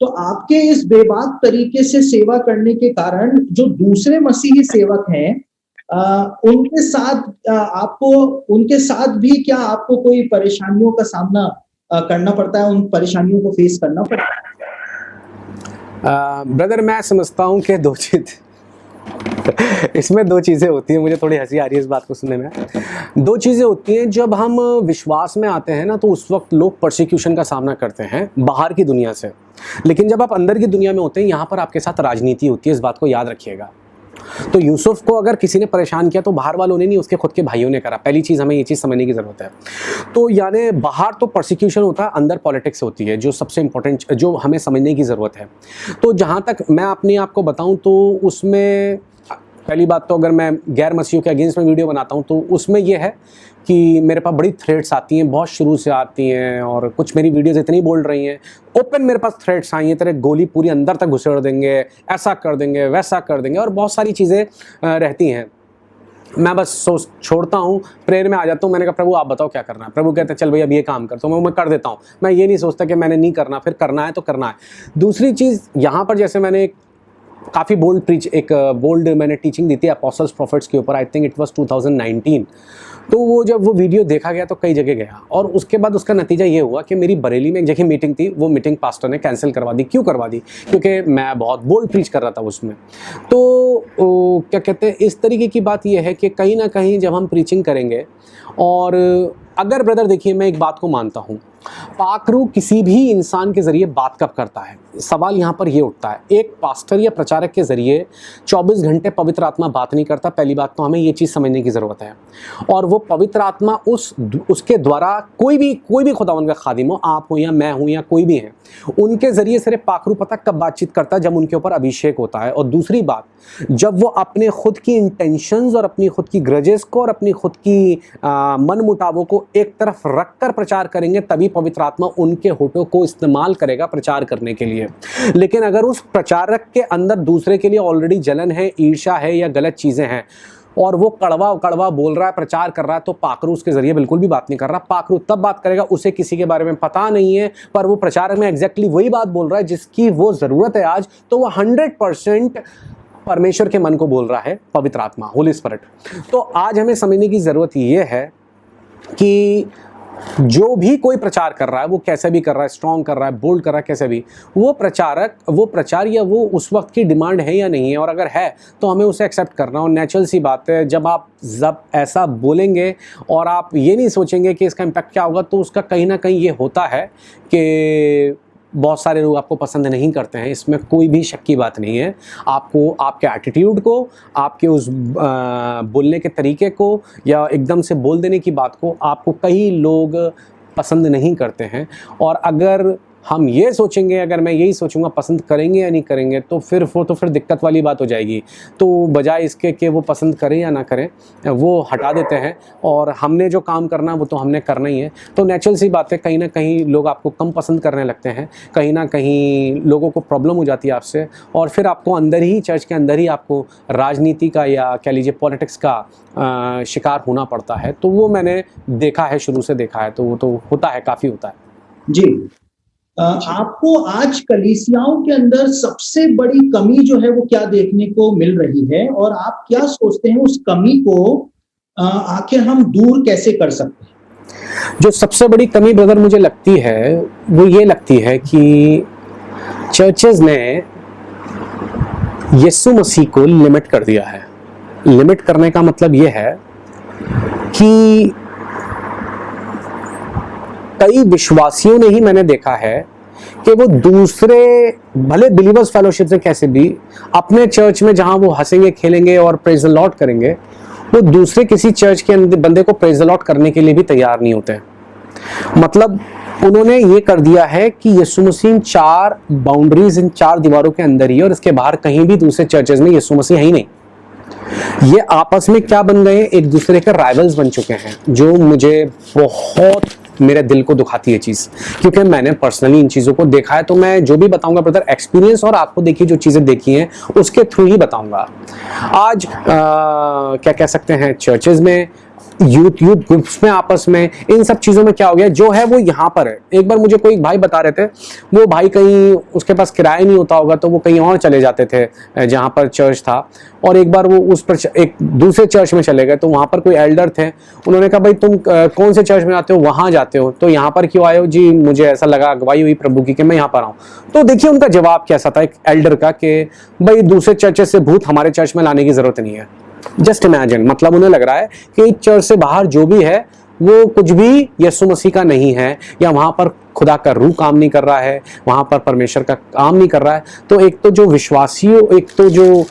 तो आपके इस बेबाक तरीके से सेवा करने के कारण जो दूसरे मसीही सेवक हैं, उनके साथ भी क्या आपको कोई परेशानियों का सामना करना पड़ता है, उन परेशानियों को फेस करना पड़ता है? ब्रदर, मैं समझता हूँ कि दो चीज़ इसमें दो चीज़ें होती हैं। मुझे थोड़ी हंसी आ रही है इस बात को सुनने में। दो चीज़ें होती हैं, जब हम विश्वास में आते हैं ना, तो उस वक्त लोग परसिक्यूशन का सामना करते हैं बाहर की दुनिया से, लेकिन जब आप अंदर की दुनिया में होते हैं, यहाँ पर आपके साथ राजनीति होती है, इस बात को याद रखिएगा। तो यूसुफ को अगर किसी ने परेशान किया तो बाहर वालों ने नहीं, उसके खुद के भाइयों ने करा। पहली चीज़ हमें ये चीज़ समझने की ज़रूरत है। तो यानी बाहर तो परसिक्यूशन होता है, अंदर पॉलिटिक्स होती है, जो सबसे इंपॉर्टेंट, जो हमें समझने की ज़रूरत है। तो जहाँ तक मैं अपने आप को बताऊँ तो उसमें पहली बात तो अगर मैं गैर मसीहियों के अगेंस्ट में वीडियो बनाता हूँ तो उसमें यह है कि मेरे पास बड़ी थ्रेड्स आती हैं, बहुत शुरू से आती हैं, और कुछ मेरी वीडियोस इतनी बोल रही हैं, ओपन मेरे पास थ्रेड्स आई हैं, तेरे गोली पूरी अंदर तक घुसेड़ देंगे, ऐसा कर देंगे, वैसा कर देंगे, और बहुत सारी चीज़ें रहती हैं। मैं बस सोच छोड़ता हूँ, प्रेयर में आ जाता हूँ। मैंने कहा प्रभु आप बताओ क्या करना है। प्रभु कहते हैं चल भाई अब ये काम कर, तो मैं कर देता हूँ। मैं ये नहीं सोचता कि मैंने नहीं करना, फिर करना है तो करना है। दूसरी चीज़ यहाँ पर, जैसे मैंने काफ़ी बोल्ड मैंने टीचिंग दी थी अपोस्टल्स प्रॉफिट्स के ऊपर, आई थिंक इट वाज 2019। तो वो जब वो वीडियो देखा गया तो कई जगह गया, और उसके बाद उसका नतीजा ये हुआ कि मेरी बरेली में एक जगह मीटिंग थी, वो मीटिंग पास्टर ने कैंसिल करवा दी। क्यों करवा दी? क्योंकि मैं बहुत बोल्ड प्रीच कर रहा था उसमें। तो क्या कहते हैं, इस तरीके की बात ये है कि कहीं ना कहीं जब हम प्रीचिंग करेंगे, और अगर ब्रदर देखिए मैं एक बात को मानता हूँ, पाकरू किसी भी इंसान के ज़रिए बात कब करता है? सवाल यहाँ पर ये उठता है, एक पास्टर या प्रचारक के ज़रिए 24 घंटे पवित्र आत्मा बात नहीं करता। पहली बात तो हमें ये चीज़ समझने की ज़रूरत है। और वो पवित्र आत्मा उसके द्वारा कोई भी खुदावंद का खादिम हो, आप हो या मैं हूँ या कोई भी है, उनके ज़रिए सिर्फ पाकरू पता कब बातचीत करता है? जब उनके ऊपर अभिषेक होता है। और दूसरी बात, जब वो अपने खुद की इंटेंशंस और अपनी खुद की ग्रजेस को और अपनी खुद की मन मुटावों को एक तरफ रख कर प्रचार करेंगे, तभी पवित्र आत्मा उनके होठों को इस्तेमाल करेगा प्रचार करने के लिए। लेकिन अगर उस प्रचारक के अंदर दूसरे के लिए ऑलरेडी जलन है, ईर्ष्या है या गलत चीज़ें हैं, और वो कड़वा बोल रहा है, प्रचार कर रहा है, तो पाकरू उसके ज़रिए बिल्कुल भी बात नहीं कर रहा। पाकरू तब बात करेगा, उसे किसी के बारे में पता नहीं है, पर वो प्रचारक में एग्जैक्टली वही बात बोल रहा है जिसकी वो ज़रूरत है आज, तो वो 100% परमेश्वर के मन को बोल रहा है, पवित्र आत्मा, होली स्पिरिट। तो आज हमें समझने की ज़रूरत ये है कि जो भी कोई प्रचार कर रहा है, वो कैसे भी कर रहा है, स्ट्रॉन्ग कर रहा है, बोल्ड कर रहा है, कैसे भी, वो प्रचार या वो उस वक्त की डिमांड है या नहीं है, और अगर है तो हमें उसे एक्सेप्ट करना। और नेचुरल सी बात है, जब ऐसा बोलेंगे और आप ये नहीं सोचेंगे कि इसका इम्पैक्ट क्या होगा, तो उसका कहीं ना कहीं ये होता है कि बहुत सारे लोग आपको पसंद नहीं करते हैं। इसमें कोई भी शक की बात नहीं है। आपको आपके एटीट्यूड को, आपके उस बोलने के तरीके को या एकदम से बोल देने की बात को आपको कई लोग पसंद नहीं करते हैं। और अगर हम ये सोचेंगे, अगर मैं यही सोचूंगा पसंद करेंगे या नहीं करेंगे, तो फिर दिक्कत वाली बात हो जाएगी। तो बजाय इसके कि वो पसंद करें या ना करें, वो हटा देते हैं, और हमने जो काम करना वो तो हमने करना ही है। तो नेचुरल सी बात है, कहीं ना कहीं लोग आपको कम पसंद करने लगते हैं, कहीं ना कहीं लोगों को प्रॉब्लम हो जाती है आपसे, और फिर आपको अंदर ही, चर्च के अंदर ही आपको राजनीति का या कह लीजिए पॉलिटिक्स का शिकार होना पड़ता है। तो वो मैंने देखा है, शुरू से देखा है, तो वो तो होता है, काफ़ी होता है जी। आपको आज कलीसियाओं के अंदर सबसे बड़ी कमी जो है वो क्या देखने को मिल रही है, और आप क्या सोचते हैं उस कमी को आखिर हम दूर कैसे कर सकते हैं? जो सबसे बड़ी कमी ब्रदर मुझे लगती है वो ये लगती है कि चर्चेज ने यीशु मसीह को लिमिट कर दिया है। लिमिट करने का मतलब ये है कि कई विश्वासियों ने ही मैंने देखा है कि वो दूसरे भले बिलीवर्स फेलोशिप से कैसे भी अपने चर्च में जहां वो हंसेंगे, खेलेंगे और प्रेज द लॉर्ड करेंगे, वो दूसरे किसी चर्च के बंदे को प्रेज द लॉर्ड करने के लिए भी तैयार नहीं होते। मतलब उन्होंने ये कर दिया है कि यीशु मसीह इन 4 बाउंड्रीज, इन 4 दीवारों के अंदर ही, और इसके बाहर कहीं भी दूसरे चर्चेज में यीशु मसीह है ही नहीं। ये आपस में क्या बन गए, एक दूसरे के राइवल्स बन चुके हैं, जो मुझे बहुत मेरे दिल को दुखाती है चीज़, क्योंकि मैंने पर्सनली इन चीज़ों को देखा है। तो मैं जो भी बताऊंगा ब्रदर एक्सपीरियंस, और आपको देखिए जो चीज़ें देखी हैं उसके थ्रू ही बताऊंगा। आज क्या कह सकते हैं, चर्चेज में, यूथ ग्रुप्स में, आपस में, इन सब चीज़ों में क्या हो गया, जो है वो यहाँ पर है। एक बार मुझे कोई भाई बता रहे थे, वो भाई कहीं उसके पास किराया नहीं होता होगा, तो वो कहीं और चले जाते थे जहाँ पर चर्च था, और एक बार वो उस पर एक दूसरे चर्च में चले गए, तो वहाँ पर कोई एल्डर थे। उन्होंने कहा भाई तुम कौन से चर्च में आते हो, वहाँ जाते हो, तो यहाँ पर क्यों आए हो? जी मुझे ऐसा लगा, अगवाई हुई प्रभु की कि मैं यहाँ पर आऊँ। तो देखिए उनका जवाब कैसा था एक एल्डर का, कि भाई दूसरे चर्चेस से भूत हमारे चर्च में लाने की जरूरत नहीं है। जस्ट इमेजिन, मतलब उन्हें लग रहा है कि चर्च से बाहर जो भी है वो कुछ भी यीशु मसीह का नहीं है, या वहां पर खुदा का रूह काम नहीं कर रहा है, वहां पर परमेश्वर का काम नहीं कर रहा है। तो एक तो जो विश्वासियों, एक तो जो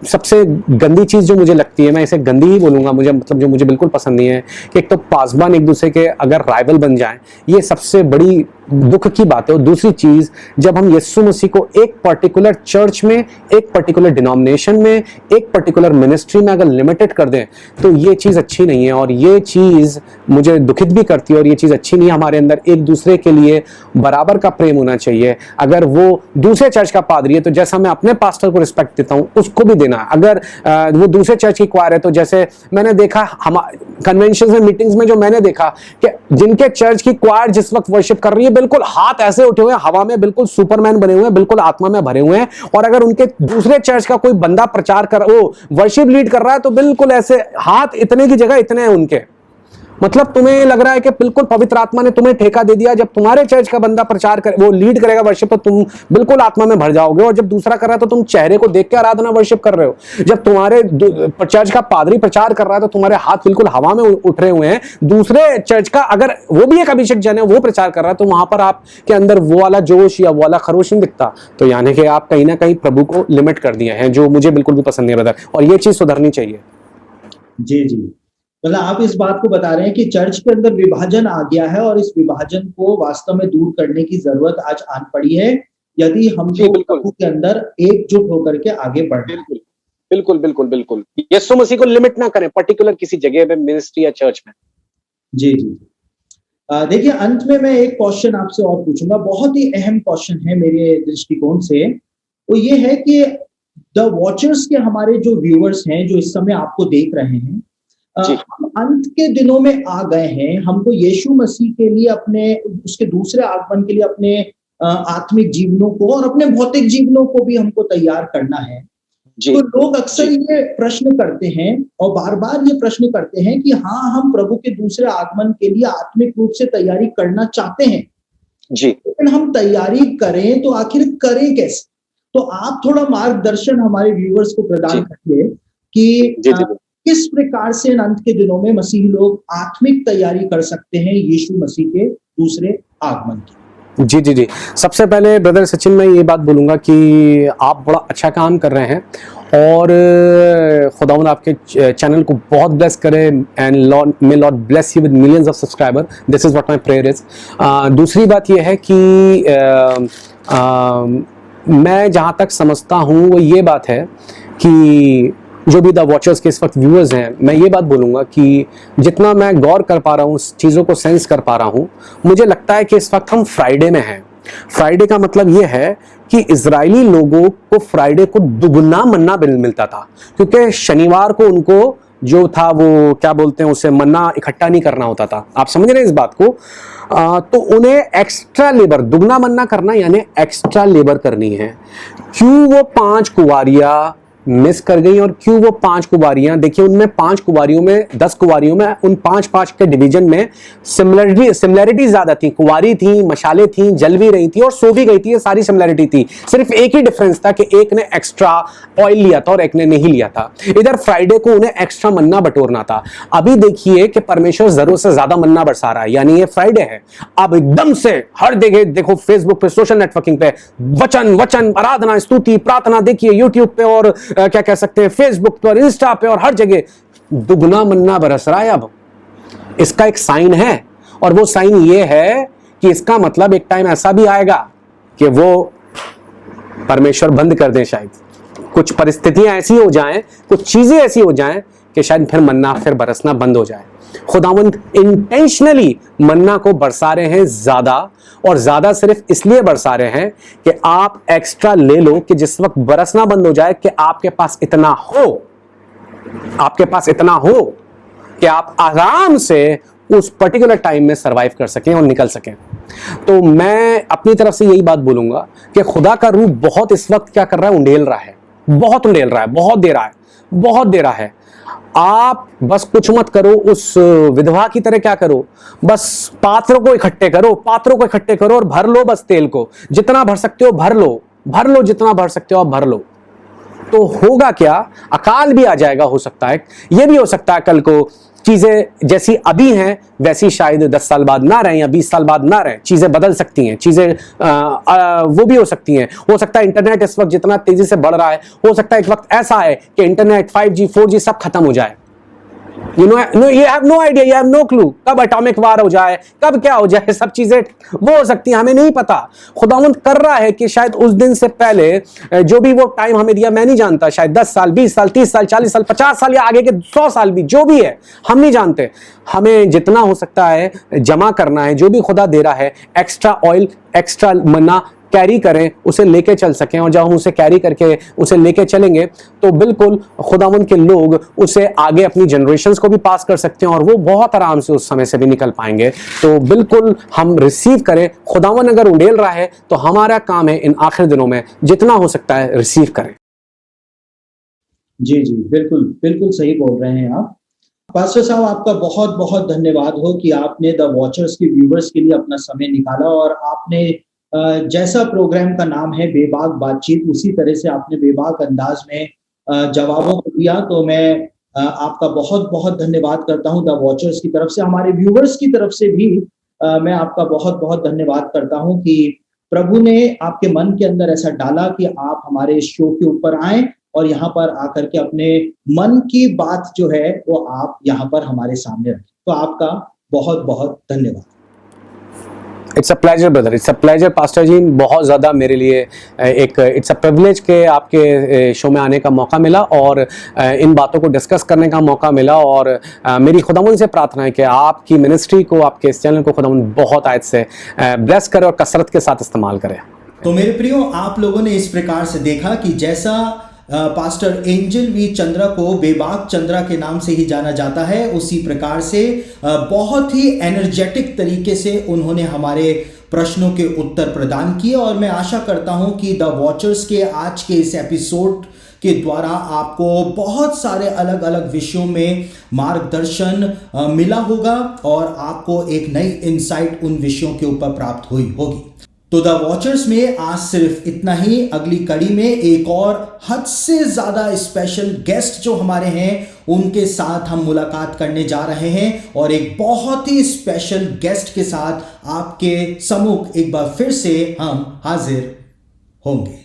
सबसे गंदी चीज़ जो मुझे लगती है, मैं इसे गंदी ही बोलूँगा, मुझे मतलब जो मुझे बिल्कुल पसंद नहीं है कि एक तो पासबान एक दूसरे के अगर राइवल बन जाएं, ये सबसे बड़ी दुख की बात है। और दूसरी चीज़, जब हम यीशु मसीह को एक पर्टिकुलर चर्च में, एक पर्टिकुलर डिनोमिनेशन में, एक पर्टिकुलर मिनिस्ट्री में अगर लिमिटेड कर दें तो ये चीज़ अच्छी नहीं है, और ये चीज़ मुझे दुखित भी करती है, और ये चीज़ अच्छी नहीं है। हमारे अंदर एक दूसरे के लिए बराबर का प्रेम होना चाहिए। अगर वो दूसरे चर्च का पादरी है तो जैसा मैं अपने पास्टर को रिस्पेक्ट देता हूँ उसको भी देना। अगर वो दूसरे चर्च की क्वायर है तो जैसे मैंने देखा हम कन्वेंशन में, मीटिंग्स में, जो मैंने देखा कि जिनके चर्च की क्वायर जिस वक्त वर्शिप कर रही है बिल्कुल हाथ ऐसे उठे हुए हैं हवा में, बिल्कुल सुपरमैन बने हुए हैं, बिल्कुल आत्मा में भरे हुए हैं, और अगर उनके दूसरे चर्च का कोई बंदा प्रचार कर, वो वर्शिप लीड कर रहा है तो बिल्कुल ऐसे हाथ इतने की जगह इतने हैं उनके। मतलब तुम्हें लग रहा है कि बिल्कुल पवित्र आत्मा ने तुम्हें ठेका दे दिया, जब तुम्हारे चर्च का बंदा प्रचार कर, वो लीड करेगा वर्शिप, तो तुम बिल्कुल आत्मा में भर जाओगे, और जब दूसरा कर रहा है तो तुम चेहरे को देख के आराधना वर्शिप कर रहे हो। जब तुम्हारे चर्च का पादरी प्रचार कर रहा है तो तुम्हारे हाथ बिल्कुल हवा में उठ रहे हुए हैं। दूसरे चर्च का अगर वो भी एक अभिषेक जन है, वो प्रचार कर रहा है, तो वहां पर आपके अंदर वो वाला जोश या वो वाला खरोश नहीं दिखता। तो यानी कि आप कहीं ना कहीं प्रभु को लिमिट कर दिए हैं, जो मुझे बिल्कुल भी पसंद नहीं है ब्रदर, और ये चीज सुधरनी चाहिए। जी जी, मतलब आप इस बात को बता रहे हैं कि चर्च के अंदर विभाजन आ गया है, और इस विभाजन को वास्तव में दूर करने की जरूरत आज आन पड़ी है, यदि हमको प्रभु के अंदर एकजुट होकर के आगे बढ़ना है। बिल्कुल बिल्कुल बिल्कुल, यीशु मसीह को लिमिट ना करें पर्टिकुलर किसी जगह में, मिनिस्ट्री या चर्च में। जी जी, देखिए अंत में मैं एक क्वेश्चन आपसे और पूछूंगा, बहुत ही अहम क्वेश्चन है मेरे दृष्टिकोण से। वो ये है कि द वॉचर्स के हमारे जो व्यूअर्स हैं, जो इस समय आपको देख रहे हैं, हम अंत के दिनों में आ गए हैं, हमको यीशु मसीह के लिए, अपने उसके दूसरे आगमन के लिए अपने आत्मिक जीवनों को और अपने भौतिक जीवनों को भी हमको तैयार करना है। तो लोग अक्सर ये प्रश्न करते हैं और बार बार ये प्रश्न करते हैं कि हाँ, हम प्रभु के दूसरे आगमन के लिए आत्मिक रूप से तैयारी करना चाहते हैं जी, लेकिन हम तैयारी करें तो आखिर करें कैसे? तो आप थोड़ा मार्गदर्शन हमारे व्यूअर्स को प्रदान करिए कि किस प्रकार से अंत के दिनों में मसीही लोग आत्मिक तैयारी कर सकते हैं यीशु मसीह के दूसरे आगमन की। जी जी जी, सबसे पहले ब्रदर सचिन मैं ये बात बोलूँगा कि आप बड़ा अच्छा काम कर रहे हैं, और खुदावंद आपके चैनल को बहुत ब्लेस करे, and Lord my lord bless you with millions of subscriber, this is what my prayer is. दूसरी बात ये है कि मैं जहाँ तक समझता हूँ वो ये बात है कि जो भी द वॉचर्स के इस वक्त व्यूअर्स हैं, मैं ये बात बोलूँगा कि जितना मैं गौर कर पा रहा हूँ, चीज़ों को सेंस कर पा रहा हूँ, मुझे लगता है कि इस वक्त हम फ्राइडे में हैं। फ्राइडे का मतलब ये है कि इजरायली लोगों को फ्राइडे को दुगना मन्ना मिलता था, क्योंकि शनिवार को उनको जो था वो क्या बोलते हैं उसे, मन्ना इकट्ठा नहीं करना होता था। आप समझ रहे हैं इस बात को? तो उन्हें एक्स्ट्रा लेबर, दुगना मन्ना करना यानी एक्स्ट्रा लेबर करनी है। क्यों वो 5 कुंवारियां मिस कर गई, और क्यों वो 5 कुंवारियां, देखिए उनमें 5 कुंवारियों में, 10 कुंवारियों में, उन 5-5 के डिवीजन में सिमिलरिटी ज्यादा थी। कुंवारी थी, मशाले थी, जल भी रही थी और सो भी गई थी, ये सारी सिमिलरिटी थी। सिर्फ एक ही डिफरेंस था कि एक ने एक्स्ट्रा ऑयल लिया था और एक ने नहीं लिया था। इधर फ्राइडे को उन्हें एक्स्ट्रा मन्ना बटोरना था। अभी देखिए कि परमेश्वर जरूरत से ज्यादा मन्ना बरसा रहा है, यानी ये फ्राइडे है। अब एकदम से हर जगह देखो, फेसबुक पे, सोशल नेटवर्किंग पे वचन आराधना, स्तुति, प्रार्थना, देखिए यूट्यूब पे और क्या कह सकते हैं फेसबुक पर, इंस्टा पे और हर जगह दुगना मन्ना बरस रहा है। अब इसका एक साइन है, और वो साइन ये है कि इसका मतलब एक टाइम ऐसा भी आएगा कि वो परमेश्वर बंद कर दें। शायद कुछ परिस्थितियां ऐसी हो जाएं, कुछ चीजें ऐसी हो जाएं कि शायद फिर मन्ना फिर बरसना बंद हो जाए। खुदावंद इंटेंशनली मन्ना को बरसा रहे हैं ज्यादा, और ज्यादा सिर्फ इसलिए बरसा रहे हैं कि आप एक्स्ट्रा ले लो कि जिस वक्त बरसना बंद हो जाए कि आपके पास इतना हो, आपके पास इतना हो कि आप आराम से उस पर्टिकुलर टाइम में सरवाइव कर सकें और निकल सकें। तो मैं अपनी तरफ से यही बात बोलूंगा कि खुदा का रूह बहुत इस वक्त क्या कर रहा है, उंडेल रहा है, बहुत उंडेल रहा है, बहुत दे रहा है, बहुत दे रहा है। आप बस कुछ मत करो, उस विधवा की तरह क्या करो, बस पात्रों को इकट्ठे करो और भर लो बस तेल को, जितना भर सकते हो भर लो, जितना भर सकते हो आप भर लो। तो होगा क्या, अकाल भी आ जाएगा, हो सकता है, यह भी हो सकता है कल को चीज़ें जैसी अभी हैं वैसी शायद 10 साल बाद ना रहें या 20 साल बाद ना रहें। चीज़ें बदल सकती हैं, चीज़ें वो भी हो सकती हैं। हो सकता है इंटरनेट इस वक्त जितना तेज़ी से बढ़ रहा है, हो सकता है एक वक्त ऐसा है कि इंटरनेट 5G 4G सब खत्म हो जाए। You have no idea, you have no clue कब एटॉमिक वार हो जाए, कब क्या हो जाए, सब चीजें वो हो सकती हैं, हमें नहीं पता। खुदावंद कर रहा है कि शायद उस दिन से पहले जो भी वो टाइम हमें दिया, मैं नहीं जानता, शायद 10 साल 20 साल 30 साल 40 साल 50 साल या आगे के 100 साल भी, जो भी है हम नहीं जानते। हमें जितना हो सकता है जमा करना है, जो भी खुदा दे रहा है, एक्स्ट्रा ऑयल एक्स्ट्रा मन्ना कैरी करें, उसे लेके चल सकें। और जब हम उसे कैरी करके उसे लेके चलेंगे तो बिल्कुल खुदावंद के लोग उसे आगे अपनी जनरेशन्स को भी पास कर सकते हैं और वो बहुत आराम से उस समय से भी निकल पाएंगे। तो बिल्कुल हम रिसीव करें। खुदावंद अगर उंडेल रहा है तो हमारा काम है इन आखिरी दिनों में जितना हो सकता है रिसीव करें। जी जी, बिल्कुल बिल्कुल सही बोल रहे हैं आप। पास्टर साहब, आपका बहुत बहुत धन्यवाद हो कि आपने द वॉचर्स के व्यूवर्स के लिए अपना समय निकाला और आपने जैसा प्रोग्राम का नाम है बेबाक बातचीत, उसी तरह से आपने बेबाक अंदाज में जवाबों को दिया। तो मैं आपका बहुत बहुत धन्यवाद करता हूं द वॉचर्स की तरफ से, हमारे व्यूवर्स की तरफ से भी मैं आपका बहुत बहुत धन्यवाद करता हूं कि प्रभु ने आपके मन के अंदर ऐसा डाला कि आप हमारे इस शो के ऊपर आए और यहाँ पर आकर के अपने मन की बात जो है वो आप यहाँ पर हमारे सामने रखें। तो आपका बहुत बहुत धन्यवाद। It's a pleasure brother, it's a pleasure pastor ji. बहुत ज़्यादा मेरे लिए एक इट्स अ प्रिविलेज के आपके शो में आने का मौका मिला और इन बातों को डिस्कस करने का मौका मिला। और मेरी खुदावंद से प्रार्थना है कि आपकी मिनिस्ट्री को, आपके इस चैनल को खुदावंद बहुत आयत से ब्लेस करे और कसरत के साथ इस्तेमाल करे। तो मेरे प्रियो, आप लोगों ने इस प्रकार से देखा कि जैसा पास्टर एंजल वी चंद्रा को बेबाक चंद्रा के नाम से ही जाना जाता है, उसी प्रकार से बहुत ही एनर्जेटिक तरीके से उन्होंने हमारे प्रश्नों के उत्तर प्रदान किए। और मैं आशा करता हूं कि द वॉचर्स के आज के इस एपिसोड के द्वारा आपको बहुत सारे अलग अलग विषयों में मार्गदर्शन मिला होगा और आपको एक नई इंसाइट उन विषयों के ऊपर प्राप्त हुई होगी। तो द वॉचर्स में आज सिर्फ इतना ही। अगली कड़ी में एक और हद से ज्यादा स्पेशल गेस्ट जो हमारे हैं उनके साथ हम मुलाकात करने जा रहे हैं और एक बहुत ही स्पेशल गेस्ट के साथ आपके सम्मुख एक बार फिर से हम हाजिर होंगे।